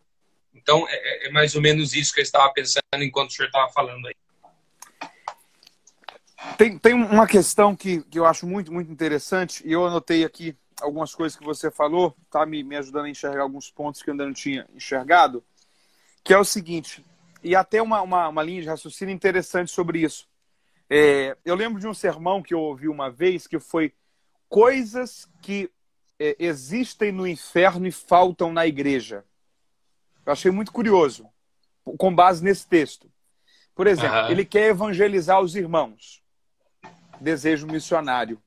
Então é mais ou menos isso que eu estava pensando enquanto o senhor estava falando aí. Tem uma questão que eu acho muito, muito interessante, e eu anotei aqui algumas coisas que você falou, tá me ajudando a enxergar alguns pontos que eu ainda não tinha enxergado, que é o seguinte, e até uma linha de raciocínio interessante sobre isso. Eu lembro de um sermão que eu ouvi uma vez, que foi coisas que existem no inferno e faltam na igreja. Eu achei muito curioso, com base nesse texto. Por exemplo, ele quer evangelizar os irmãos. Desejo missionário.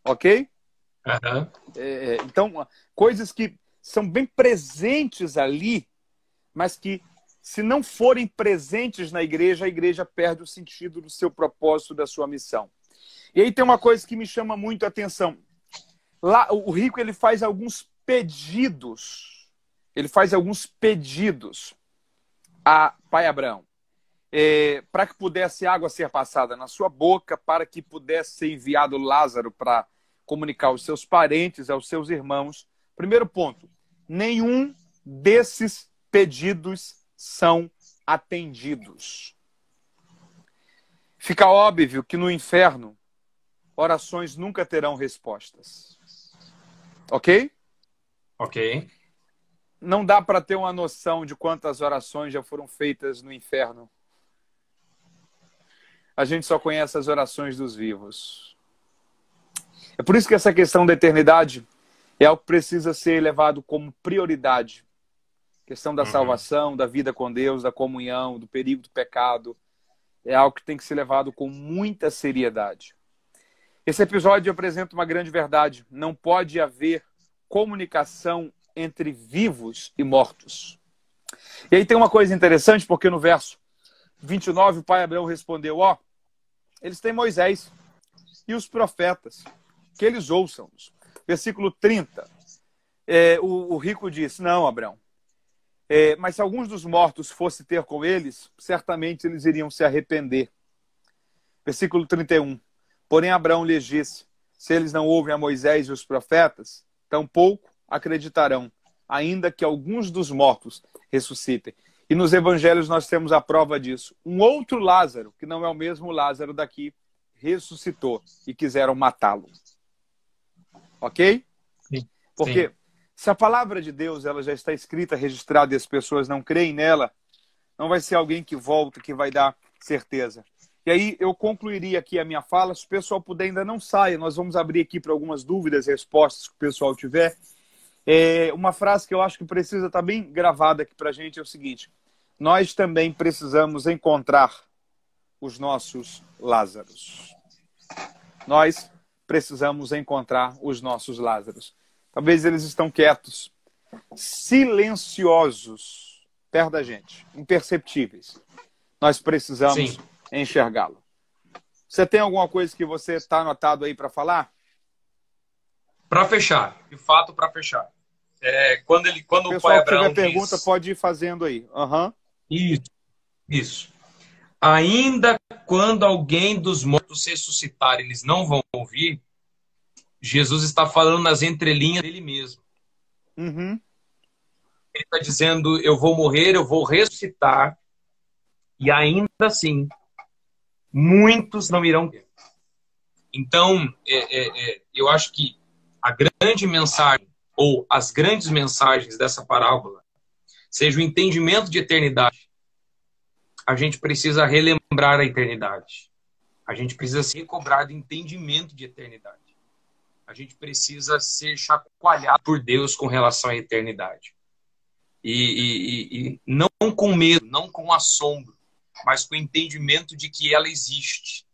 Ok? Então, coisas que são bem presentes ali, mas que, se não forem presentes na igreja, a igreja perde o sentido do seu propósito, da sua missão. E aí tem uma coisa que me chama muito a atenção. Lá, o rico, ele faz alguns pedidos. Ele faz alguns pedidos a pai Abraão. Para que pudesse água ser passada na sua boca, para que pudesse ser enviado Lázaro para comunicar aos seus parentes, aos seus irmãos. Primeiro ponto, nenhum desses pedidos são atendidos. Fica óbvio que no inferno, orações nunca terão respostas. Ok? Ok. Não dá para ter uma noção de quantas orações já foram feitas no inferno. A gente só conhece as orações dos vivos. É por isso que essa questão da eternidade é algo que precisa ser levado como prioridade. A questão da salvação, da vida com Deus, da comunhão, do perigo do pecado. É algo que tem que ser levado com muita seriedade. Esse episódio apresenta uma grande verdade. Não pode haver comunicação entre vivos e mortos. E aí tem uma coisa interessante, porque no verso 29, o pai Abraão respondeu, eles têm Moisés e os profetas, que eles ouçam-nos. Versículo 30, o rico disse, não, Abraão, mas se alguns dos mortos fosse ter com eles, certamente eles iriam se arrepender. Versículo 31, porém Abraão lhes disse, se eles não ouvem a Moisés e os profetas, tampouco acreditarão, ainda que alguns dos mortos ressuscitem. E nos evangelhos nós temos a prova disso. Um outro Lázaro, que não é o mesmo Lázaro daqui, ressuscitou e quiseram matá-lo. Ok? Sim. Porque se a palavra de Deus ela já está escrita, registrada e as pessoas não creem nela, não vai ser alguém que volta, que vai dar certeza. E aí eu concluiria aqui a minha fala. Se o pessoal puder, ainda não saia. Nós vamos abrir aqui para algumas dúvidas, respostas que o pessoal tiver. Uma frase que eu acho que precisa estar bem gravada aqui para a gente é o seguinte: nós também precisamos encontrar os nossos Lázaros. Nós precisamos encontrar os nossos Lázaros. Talvez eles estão quietos, silenciosos, perto da gente, imperceptíveis. Nós precisamos enxergá-lo. Você tem alguma coisa que você está anotado aí para falar? Para fechar, de fato, para fechar. Quando o pai Abraão tiver pergunta, pode ir fazendo aí. Isso. Ainda quando alguém dos mortos ressuscitar, eles não vão ouvir, Jesus está falando nas entrelinhas dele mesmo. Ele está dizendo, eu vou morrer, eu vou ressuscitar, e ainda assim, muitos não irão ter. Então, eu acho que a grande mensagem, ou as grandes mensagens dessa parábola, seja o entendimento de eternidade. A gente precisa relembrar a eternidade. A gente precisa se recobrar do entendimento de eternidade. A gente precisa ser chacoalhado por Deus com relação à eternidade. E não com medo, não com assombro, mas com o entendimento de que ela existe.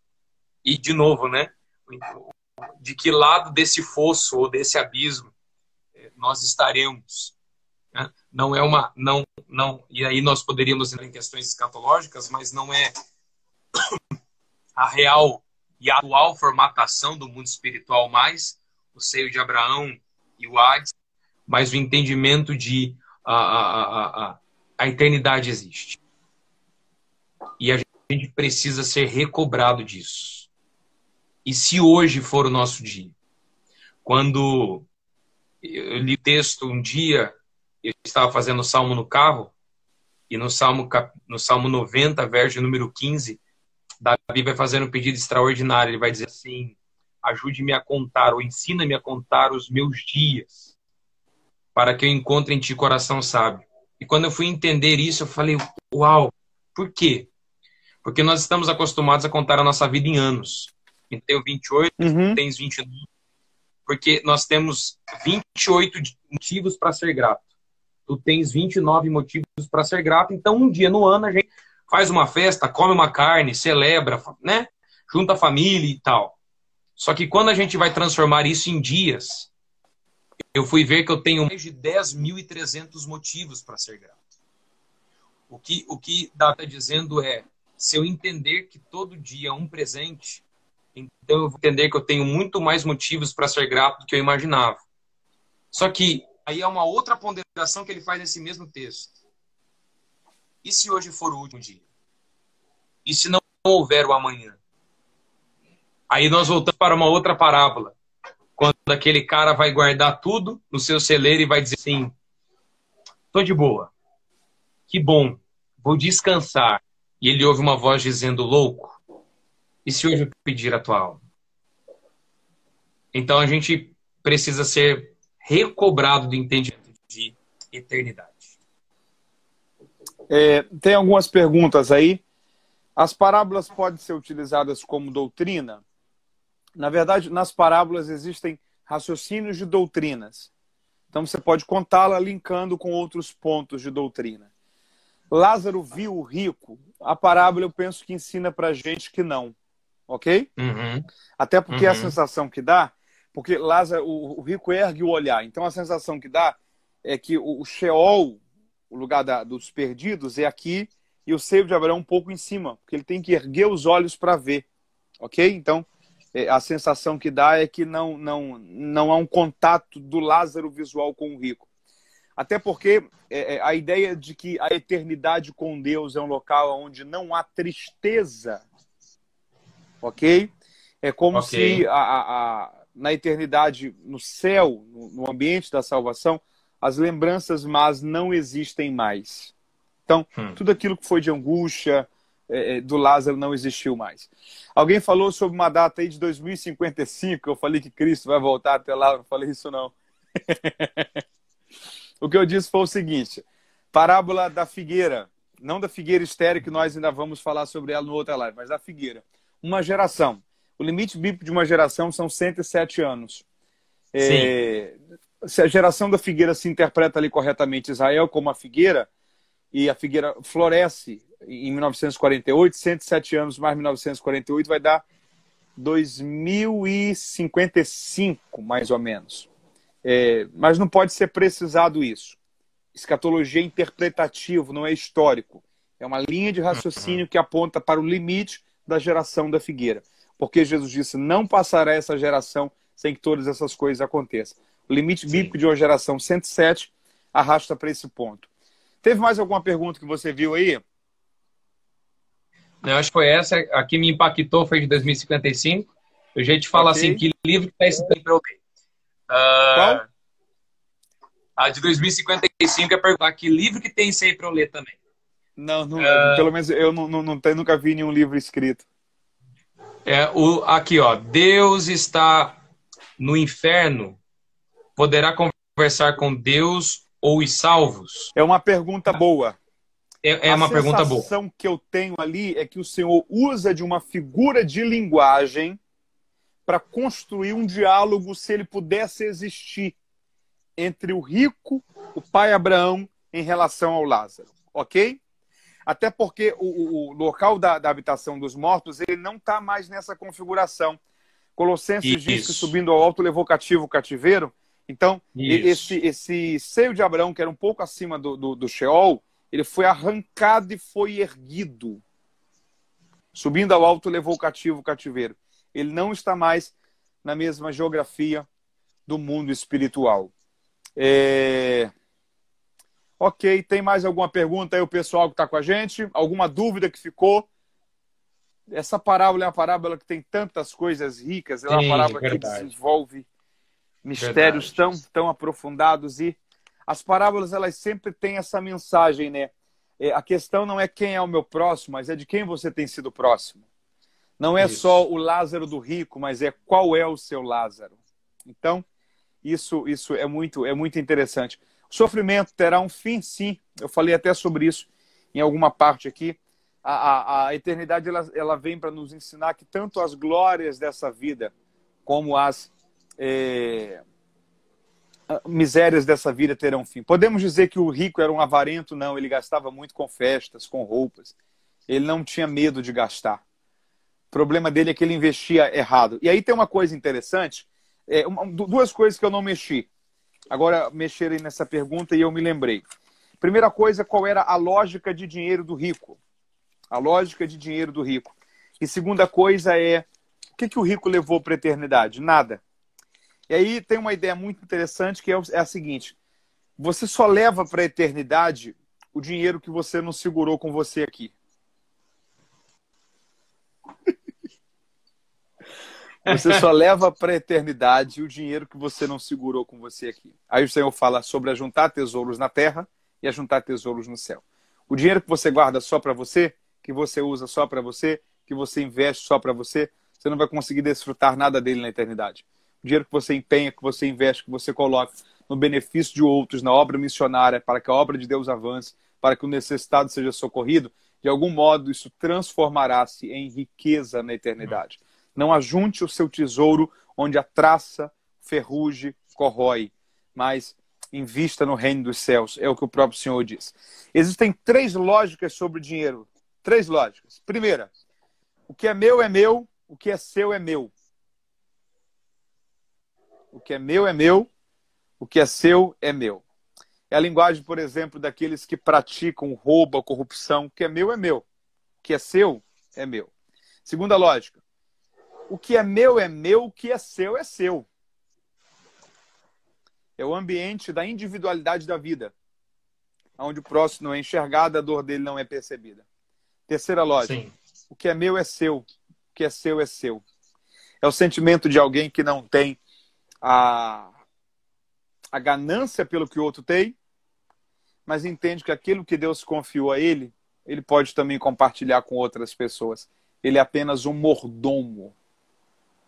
E, de novo, né? De que lado desse fosso ou desse abismo nós estaremos. Né? Não é uma... não, e aí nós poderíamos entrar em questões escatológicas, mas não é a real e a atual formatação do mundo espiritual mais o seio de Abraão e o Hades, mas o entendimento de a eternidade existe. E a gente precisa ser recobrado disso. E se hoje for o nosso dia? Quando eu li o texto um dia, eu estava fazendo o Salmo no carro, e no Salmo 90, verso número 15, Davi vai fazer um pedido extraordinário. Ele vai dizer assim: ajude-me a contar, ou ensina-me a contar os meus dias, para que eu encontre em ti coração sábio. E quando eu fui entender isso, eu falei, uau, por quê? Porque nós estamos acostumados a contar a nossa vida em anos. Eu tenho 28, tu tens 29. Porque nós temos 28 motivos para ser grato. Tu tens 29 motivos para ser grato. Então, um dia no ano, a gente faz uma festa, come uma carne, celebra, né? Junta a família e tal. Só que quando a gente vai transformar isso em dias, eu fui ver que eu tenho mais de 10.300 motivos para ser grato. O que Davi está dizendo é, se eu entender que todo dia é um presente, então eu vou entender que eu tenho muito mais motivos para ser grato do que eu imaginava. Só que aí é uma outra ponderação que ele faz nesse mesmo texto. E se hoje for o último dia? E se não houver o amanhã? Aí nós voltamos para uma outra parábola. Quando aquele cara vai guardar tudo no seu celeiro e vai dizer assim, tô de boa, que bom, vou descansar. E ele ouve uma voz dizendo, louco, e se hoje eu pedir a tua alma? Então a gente precisa ser recobrado do entendimento de eternidade. Tem algumas perguntas aí. As parábolas podem ser utilizadas como doutrina? Na verdade, nas parábolas existem raciocínios de doutrinas. Então você pode contá-la linkando com outros pontos de doutrina. Lázaro viu o rico. A parábola eu penso que ensina pra gente que não. Ok? Até porque a sensação que dá, porque Lázaro, o rico ergue o olhar. Então a sensação que dá é que o Sheol, o lugar dos perdidos, é aqui e o seio de Abraão um pouco em cima, porque ele tem que erguer os olhos para ver. Ok? Então a sensação que dá é que não há um contato do Lázaro visual com o rico. Até porque a ideia de que a eternidade com Deus é um local onde não há tristeza, ok? É como se na eternidade, no céu, no ambiente da salvação, as lembranças más não existem mais. Então, tudo aquilo que foi de angústia do Lázaro não existiu mais. Alguém falou sobre uma data aí de 2055, eu falei que Cristo vai voltar até lá, eu não falei isso não. O que eu disse foi o seguinte, parábola da figueira, não da figueira estéril, que nós ainda vamos falar sobre ela no outra live, mas da figueira. Uma geração. O limite bíblico de uma geração são 107 anos. Se a geração da figueira se interpreta ali corretamente, Israel como a figueira, e a figueira floresce em 1948, 107 anos mais 1948 vai dar 2055, mais ou menos. Mas não pode ser precisado isso. Escatologia é interpretativo, não é histórico. É uma linha de raciocínio que aponta para o limite da geração da figueira. Porque Jesus disse, não passará essa geração sem que todas essas coisas aconteçam. O limite bíblico de uma geração 107 arrasta para esse ponto. Teve mais alguma pergunta que você viu aí? Eu acho que foi essa. A que me impactou foi de 2055. Eu já ia te falar assim, que livro que está esse tempo para eu ler? Qual? A de 2055 é perguntar que livro que tem isso aí para eu ler também. Não, pelo menos eu nunca vi nenhum livro escrito. Aqui, ó. Deus está no inferno. Poderá conversar com Deus ou os salvos? É uma pergunta boa. É uma pergunta boa. A sensação que eu tenho ali é que o Senhor usa de uma figura de linguagem para construir um diálogo, se ele pudesse existir, entre o rico, o pai Abraão, em relação ao Lázaro. Ok? Até porque o local da habitação dos mortos, ele não está mais nessa configuração. Colossenses diz que subindo ao alto levou cativo o cativeiro. Então, esse seio de Abraão, que era um pouco acima do Sheol, ele foi arrancado e foi erguido. Subindo ao alto levou cativo o cativeiro. Ele não está mais na mesma geografia do mundo espiritual. Ok, tem mais alguma pergunta aí, o pessoal que está com a gente? Alguma dúvida que ficou? Essa parábola é uma parábola que tem tantas coisas ricas, é uma parábola que desenvolve mistérios tão aprofundados, e as parábolas, elas sempre têm essa mensagem, né? A questão não é quem é o meu próximo, mas é de quem você tem sido próximo. Não é só o Lázaro do rico, mas é qual é o seu Lázaro. Então, isso é muito interessante. O sofrimento terá um fim, sim. Eu falei até sobre isso em alguma parte aqui. A eternidade ela vem para nos ensinar que tanto as glórias dessa vida como as misérias dessa vida terão fim. Podemos dizer que o rico era um avarento? Não, ele gastava muito com festas, com roupas. Ele não tinha medo de gastar. O problema dele é que ele investia errado. E aí tem uma coisa interessante, duas coisas que eu não mexi. Agora mexerem nessa pergunta e eu me lembrei. Primeira coisa, qual era a lógica de dinheiro do rico? A lógica de dinheiro do rico. E segunda coisa o que o rico levou para a eternidade? Nada. E aí tem uma ideia muito interessante que é a seguinte: você só leva para a eternidade o dinheiro que você não segurou com você aqui. Você só leva para a eternidade o dinheiro que você não segurou com você aqui. Aí o Senhor fala sobre juntar tesouros na terra e juntar tesouros no céu. O dinheiro que você guarda só para você, que você usa só para você, que você investe só para você, você não vai conseguir desfrutar nada dele na eternidade. O dinheiro que você empenha, que você investe, que você coloca no benefício de outros, na obra missionária, para que a obra de Deus avance, para que o necessitado seja socorrido, de algum modo isso transformará-se em riqueza na eternidade. Não ajunte o seu tesouro onde a traça, ferrugem, corrói, mas invista no reino dos céus. É o que o próprio Senhor diz. Existem 3 lógicas sobre o dinheiro. 3 lógicas. Primeira, o que é meu, o que é seu é meu. O que é meu, o que é seu é meu. É a linguagem, por exemplo, daqueles que praticam roubo, a corrupção. O que é meu, o que é seu é meu. Segunda lógica, o que é meu, o que é seu é seu. É o ambiente da individualidade da vida, onde o próximo não é enxergado, a dor dele não é percebida. Terceira lógica, sim. O que é meu é seu, o que é seu é seu. É o sentimento de alguém que não tem a ganância pelo que o outro tem, mas entende que aquilo que Deus confiou a ele, ele pode também compartilhar com outras pessoas. Ele é apenas um mordomo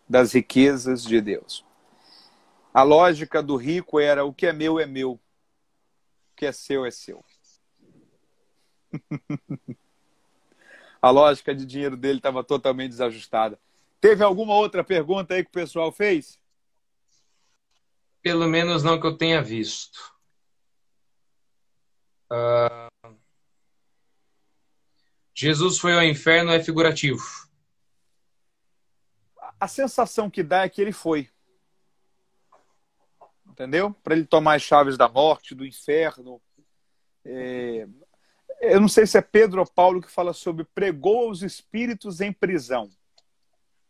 das riquezas de Deus. A lógica do rico era: o que é meu, o que é seu é seu. A lógica de dinheiro dele estava totalmente desajustada. Teve alguma outra pergunta aí que o pessoal fez? Pelo menos não que eu tenha visto. Jesus foi ao inferno é figurativo. A sensação que dá é que ele foi. Entendeu? Para ele tomar as chaves da morte, do inferno. Eu não sei se é Pedro ou Paulo que fala sobre pregou aos espíritos em prisão.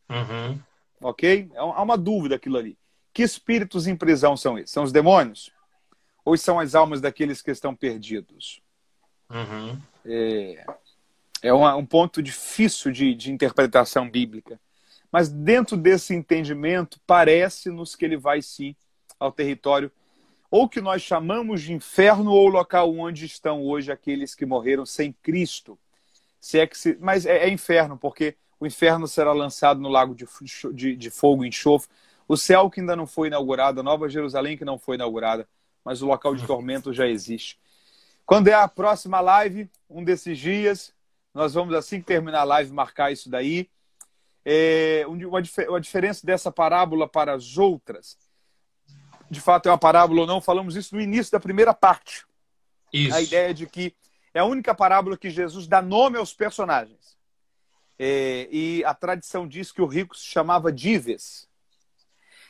Uhum. Ok? Há uma dúvida aquilo ali. Que espíritos em prisão são esses? São os demônios? Ou são as almas daqueles que estão perdidos? Uhum. É um ponto difícil de interpretação bíblica. Mas dentro desse entendimento, parece-nos que ele vai sim ao território, ou que nós chamamos de inferno, ou local onde estão hoje aqueles que morreram sem Cristo. Mas é inferno, porque o inferno será lançado no lago de fogo e enxofre, o céu que ainda não foi inaugurado, a Nova Jerusalém que não foi inaugurada, mas o local de tormento já existe. Quando é a próxima live, um desses dias, nós vamos, assim que terminar a live, marcar isso daí. Uma diferença dessa parábola para as outras, de fato é uma parábola ou não, falamos isso no início da primeira parte. Isso. A ideia de que é a única parábola que Jesus dá nome aos personagens. E a tradição diz que o rico se chamava Dives.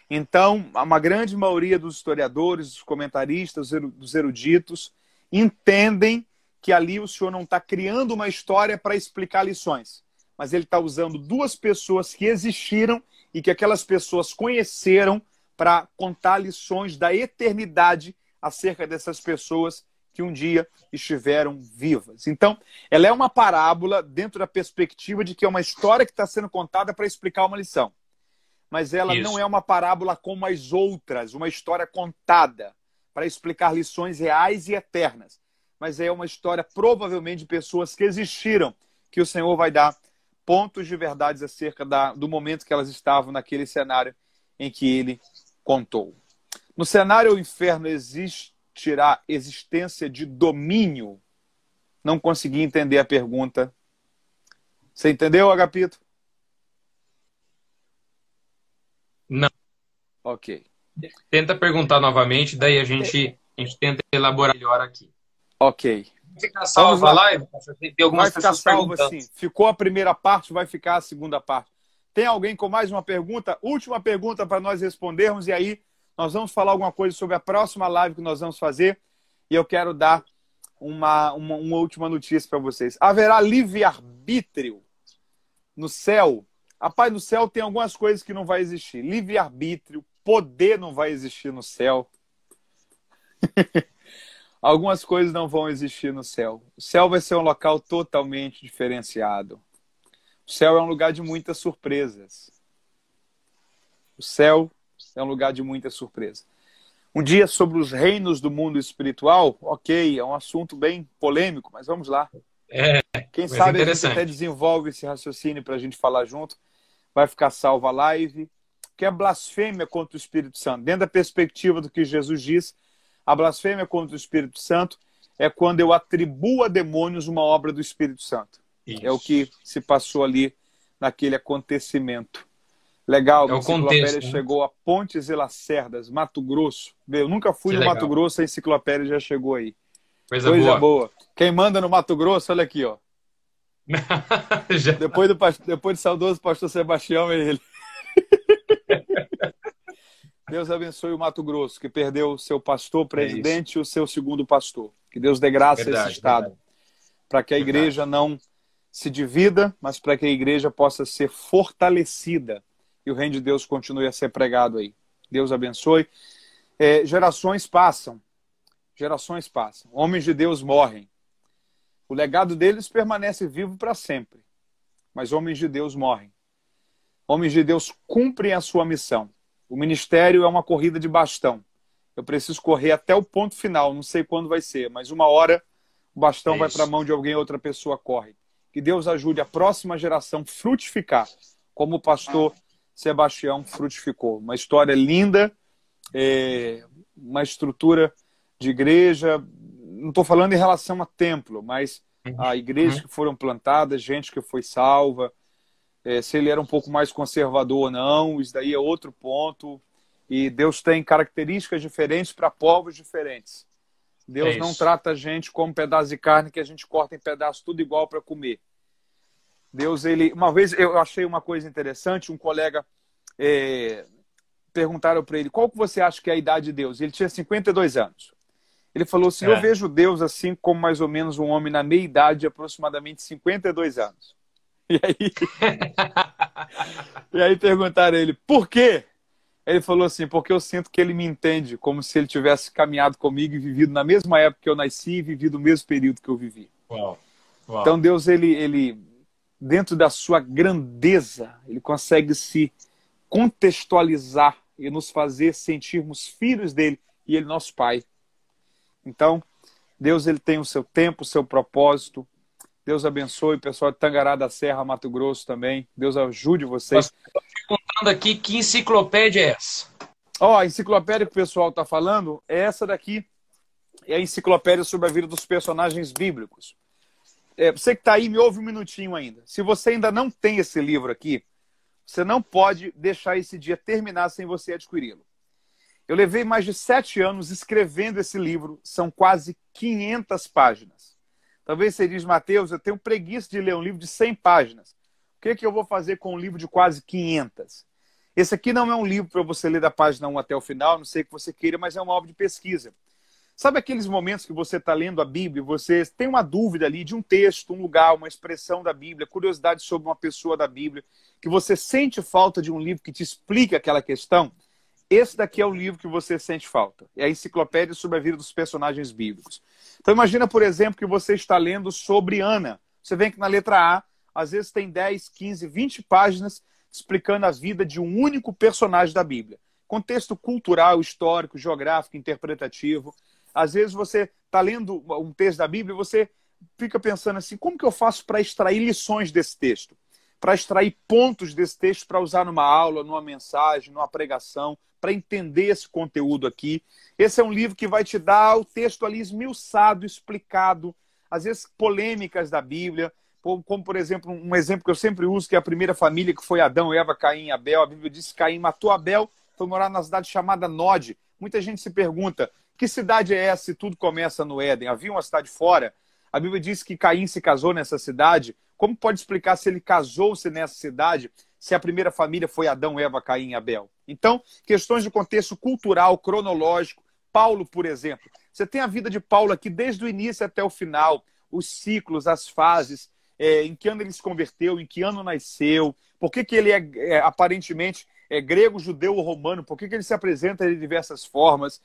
Então, uma grande maioria dos historiadores, dos comentaristas, dos eruditos, entendem que ali o Senhor não está criando uma história para explicar lições, mas ele está usando duas pessoas que existiram e que aquelas pessoas conheceram para contar lições da eternidade acerca dessas pessoas que um dia estiveram vivas. Então, ela é uma parábola dentro da perspectiva de que é uma história que está sendo contada para explicar uma lição. Mas ela não é uma parábola como as outras, uma história contada para explicar lições reais e eternas. Mas é uma história provavelmente de pessoas que existiram, que o Senhor vai dar pontos de verdades acerca do momento que elas estavam naquele cenário em que ele contou. No cenário o inferno existirá existência de domínio? Não consegui entender a pergunta. Você entendeu, Agapito? Não. Ok. Tenta perguntar novamente, daí a gente tenta elaborar melhor aqui. Ok. Vai ficar salva a live? Tem algumas vai ficar pessoas salva, perguntando. sim. Ficou a primeira parte, vai ficar a segunda parte. Tem alguém com mais uma pergunta? Última pergunta para nós respondermos, e aí nós vamos falar alguma coisa sobre a próxima live que nós vamos fazer. E eu quero dar uma última notícia para vocês. Haverá livre-arbítrio no céu? Rapaz, no céu tem algumas coisas que não vai existir. Livre-arbítrio, poder não vai existir no céu. Algumas coisas não vão existir no céu. O céu vai ser um local totalmente diferenciado. O céu é um lugar de muitas surpresas. O céu é um lugar de muitas surpresas. Um dia sobre os reinos do mundo espiritual, ok, é um assunto bem polêmico, mas vamos lá. Quem sabe a gente até desenvolve esse raciocínio para a gente falar junto. Vai ficar salva a live. Que é blasfêmia contra o Espírito Santo. Dentro da perspectiva do que Jesus diz, a blasfêmia contra o Espírito Santo é quando eu atribuo a demônios uma obra do Espírito Santo. Isso. É o que se passou ali naquele acontecimento. Legal, a enciclopédia chegou a Pontes e Lacerdas, Mato Grosso. Eu nunca fui no Mato Grosso, a enciclopédia já chegou aí. Coisa boa. Quem manda no Mato Grosso, olha aqui, ó. Depois do saudoso pastor Sebastião, é ele. Deus abençoe o Mato Grosso, que perdeu o seu pastor presidente e o seu segundo pastor. Que Deus dê graça a esse estado, para que a igreja não se divida, mas para que a igreja possa ser fortalecida e o reino de Deus continue a ser pregado aí. Deus abençoe. Gerações passam. Gerações passam. Homens de Deus morrem. O legado deles permanece vivo para sempre. Mas homens de Deus morrem. Homens de Deus cumprem a sua missão. O ministério é uma corrida de bastão. Eu preciso correr até o ponto final. Não sei quando vai ser, mas uma hora o bastão vai para a mão de alguém e outra pessoa corre. Que Deus ajude a próxima geração a frutificar, como o pastor Sebastião frutificou. Uma história linda, uma estrutura de igreja. Não estou falando em relação a templo, mas a igrejas que foram plantadas, gente que foi salva. Se ele era um pouco mais conservador ou não, isso daí é outro ponto. E Deus tem características diferentes para povos diferentes. Deus não trata a gente como pedaço de carne que a gente corta em pedaços tudo igual para comer. Deus, uma vez eu achei uma coisa interessante, um colega perguntaram para ele, qual que você acha que é a idade de Deus? Ele tinha 52 anos. Ele falou assim, eu vejo Deus assim como mais ou menos um homem na meia idade de aproximadamente 52 anos. E aí perguntaram a ele, por quê? Ele falou assim, porque eu sinto que ele me entende como se ele tivesse caminhado comigo e vivido na mesma época que eu nasci e vivido o mesmo período que eu vivi. Uau. Então Deus, ele dentro da sua grandeza, ele consegue se contextualizar e nos fazer sentirmos filhos dele e ele nosso pai. Então, Deus ele tem o seu tempo, o seu propósito. Deus abençoe o pessoal de Tangará da Serra, Mato Grosso também. Deus ajude vocês. Estou perguntando aqui que enciclopédia é essa? Ó, a enciclopédia que o pessoal está falando é essa daqui. É a enciclopédia sobre a vida dos personagens bíblicos. Você que está aí, me ouve um minutinho ainda. Se você ainda não tem esse livro aqui, você não pode deixar esse dia terminar sem você adquiri-lo. Eu levei mais de 7 anos escrevendo esse livro. São quase 500 páginas. Talvez você diz, Mateus, eu tenho preguiça de ler um livro de 100 páginas. O que eu vou fazer com um livro de quase 500? Esse aqui não é um livro para você ler da página 1 até o final, não sei o que você queira, mas é uma obra de pesquisa. Sabe aqueles momentos que você está lendo a Bíblia, você tem uma dúvida ali de um texto, um lugar, uma expressão da Bíblia, curiosidade sobre uma pessoa da Bíblia, que você sente falta de um livro que te explica aquela questão? Esse daqui é o livro que você sente falta. É a enciclopédia sobre a vida dos personagens bíblicos. Então imagina, por exemplo, que você está lendo sobre Ana. Você vê que na letra A, às vezes tem 10, 15, 20 páginas explicando a vida de um único personagem da Bíblia. Contexto cultural, histórico, geográfico, interpretativo. Às vezes você está lendo um texto da Bíblia e você fica pensando assim, como que eu faço para extrair lições desse texto? Para extrair pontos desse texto para usar numa aula, numa mensagem, numa pregação, para entender esse conteúdo aqui. Esse é um livro que vai te dar o texto ali esmiuçado, explicado, às vezes polêmicas da Bíblia, como por exemplo, um exemplo que eu sempre uso, que é a primeira família, que foi Adão, Eva, Caim e Abel. A Bíblia diz que Caim matou Abel, foi morar na cidade chamada Nod. Muita gente se pergunta, que cidade é essa se tudo começa no Éden? Havia uma cidade fora? A Bíblia diz que Caim se casou nessa cidade. Como pode explicar se ele casou-se nessa cidade, se a primeira família foi Adão, Eva, Caim e Abel? Então, questões de contexto cultural, cronológico. Paulo, por exemplo. Você tem a vida de Paulo aqui desde o início até o final, os ciclos, as fases, em que ano ele se converteu, em que ano nasceu, por que ele aparentemente grego, judeu ou romano, por que ele se apresenta de diversas formas,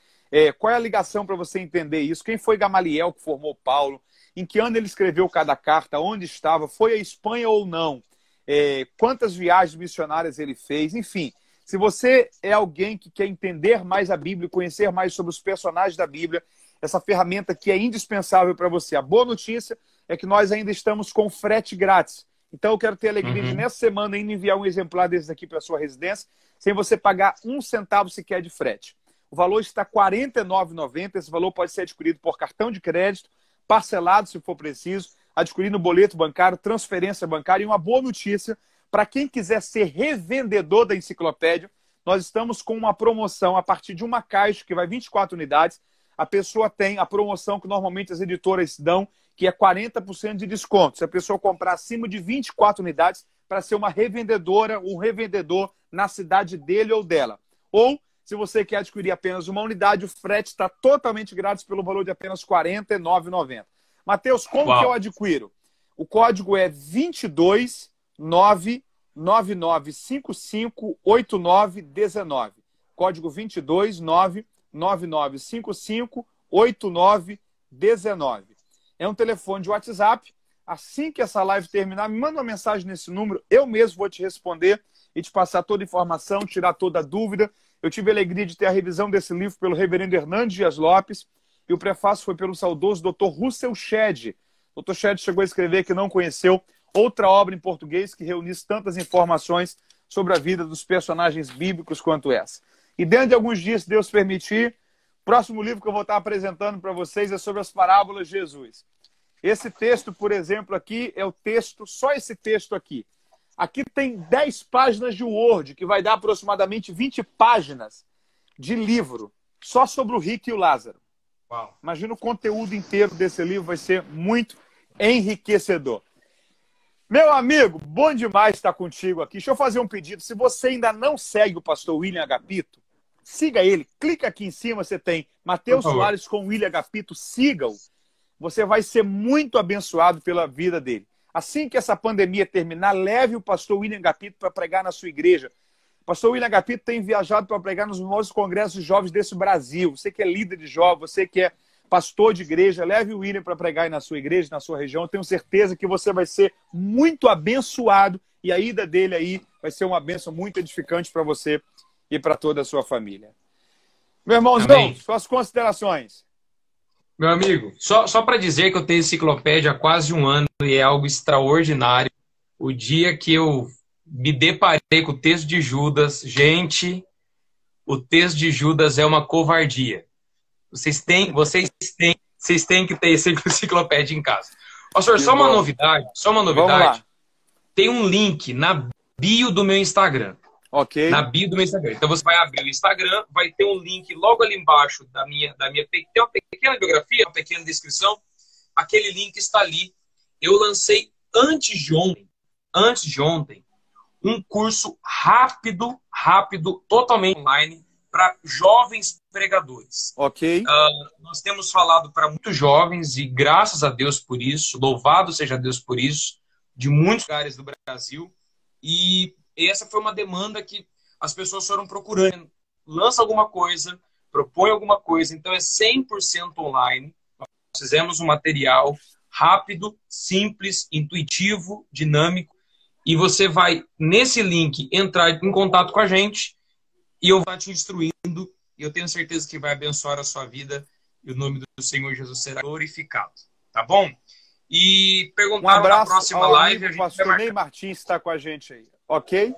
qual é a ligação para você entender isso, quem foi Gamaliel que formou Paulo, em que ano ele escreveu cada carta, onde estava, foi à Espanha ou não, quantas viagens missionárias ele fez, enfim. Se você é alguém que quer entender mais a Bíblia, conhecer mais sobre os personagens da Bíblia, essa ferramenta que é indispensável para você. A boa notícia é que nós ainda estamos com frete grátis. Então eu quero ter a alegria de, nessa semana, ainda enviar um exemplar desses aqui para a sua residência, sem você pagar um centavo sequer de frete. O valor está R$ 49,90. Esse valor pode ser adquirido por cartão de crédito, parcelado se for preciso, adquirir no boleto bancário, transferência bancária. E uma boa notícia, para quem quiser ser revendedor da enciclopédia, nós estamos com uma promoção a partir de uma caixa, que vai 24 unidades. A pessoa tem a promoção que normalmente as editoras dão, que é 40% de desconto. Se a pessoa comprar acima de 24 unidades, para ser uma revendedora, um revendedor na cidade dele ou dela. Ou, se você quer adquirir apenas uma unidade, o frete está totalmente grátis pelo valor de apenas R$ 49,90. Mateus, como que eu adquiro? O código é 22999558919. Código 22999558919. É um telefone de WhatsApp. Assim que essa live terminar, me manda uma mensagem nesse número. Eu mesmo vou te responder e te passar toda a informação, tirar toda a dúvida. Eu tive a alegria de ter a revisão desse livro pelo reverendo Hernandes Dias Lopes e o prefácio foi pelo saudoso Dr. Russell Shedd. Dr. Shedd chegou a escrever que não conheceu outra obra em português que reunisse tantas informações sobre a vida dos personagens bíblicos quanto essa. E dentro de alguns dias, se Deus permitir, o próximo livro que eu vou estar apresentando para vocês é sobre as parábolas de Jesus. Esse texto, por exemplo, aqui é o texto, só esse texto aqui. Aqui tem 10 páginas de Word, que vai dar aproximadamente 20 páginas de livro, só sobre o rico e o Lázaro. Uau. Imagina o conteúdo inteiro desse livro, vai ser muito enriquecedor. Meu amigo, bom demais estar contigo aqui. Deixa eu fazer um pedido. Se você ainda não segue o pastor William Agapito, siga ele. Clica aqui em cima, você tem Mateus Soares com William Agapito. Siga-o. Você vai ser muito abençoado pela vida dele. Assim que essa pandemia terminar, leve o pastor William Agapito para pregar na sua igreja. O pastor William Agapito tem viajado para pregar nos maiores congressos de jovens desse Brasil. Você que é líder de jovens, você que é pastor de igreja, leve o William para pregar aí na sua igreja, na sua região. Eu tenho certeza que você vai ser muito abençoado e a ida dele aí vai ser uma bênção muito edificante para você e para toda a sua família. Meu irmãozão, suas considerações. Meu amigo, só para dizer que eu tenho enciclopédia há quase um ano e é algo extraordinário. O dia que eu me deparei com o texto de Judas, gente, o texto de Judas é uma covardia. Vocês têm que ter essa enciclopédia em casa. Pastor, só uma novidade, Vamos lá. Tem um link na bio do meu Instagram. Ok. Na bio do meu Instagram. Então você vai abrir o Instagram, vai ter um link logo ali embaixo tem uma pequena biografia, uma pequena descrição. Aquele link está ali. Eu lancei antes de ontem, um curso rápido, totalmente online para jovens pregadores. Ok. Nós temos falado para muitos jovens e graças a Deus por isso, louvado seja Deus por isso, de muitos lugares do Brasil. E essa foi uma demanda que as pessoas foram procurando. Lança alguma coisa, propõe alguma coisa, então é 100% online. Nós fizemos um material rápido, simples, intuitivo, dinâmico, e você vai, nesse link, entrar em contato com a gente e eu vou te instruindo, e eu tenho certeza que vai abençoar a sua vida e o nome do Senhor Jesus será glorificado. Tá bom? E perguntaram na próxima live, a gente pastor Ney Martins está com a gente aí, ok?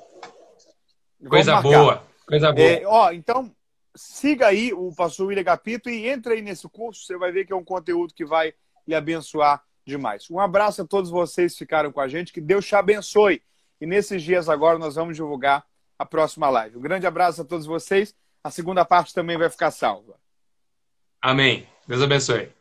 Coisa boa. Então, siga aí o pastor William Agapito e entre aí nesse curso, você vai ver que é um conteúdo que vai lhe abençoar demais. Um abraço a todos vocês que ficaram com a gente, que Deus te abençoe. E nesses dias agora nós vamos divulgar a próxima live. Um grande abraço a todos vocês. A segunda parte também vai ficar salva. Amém. Deus abençoe.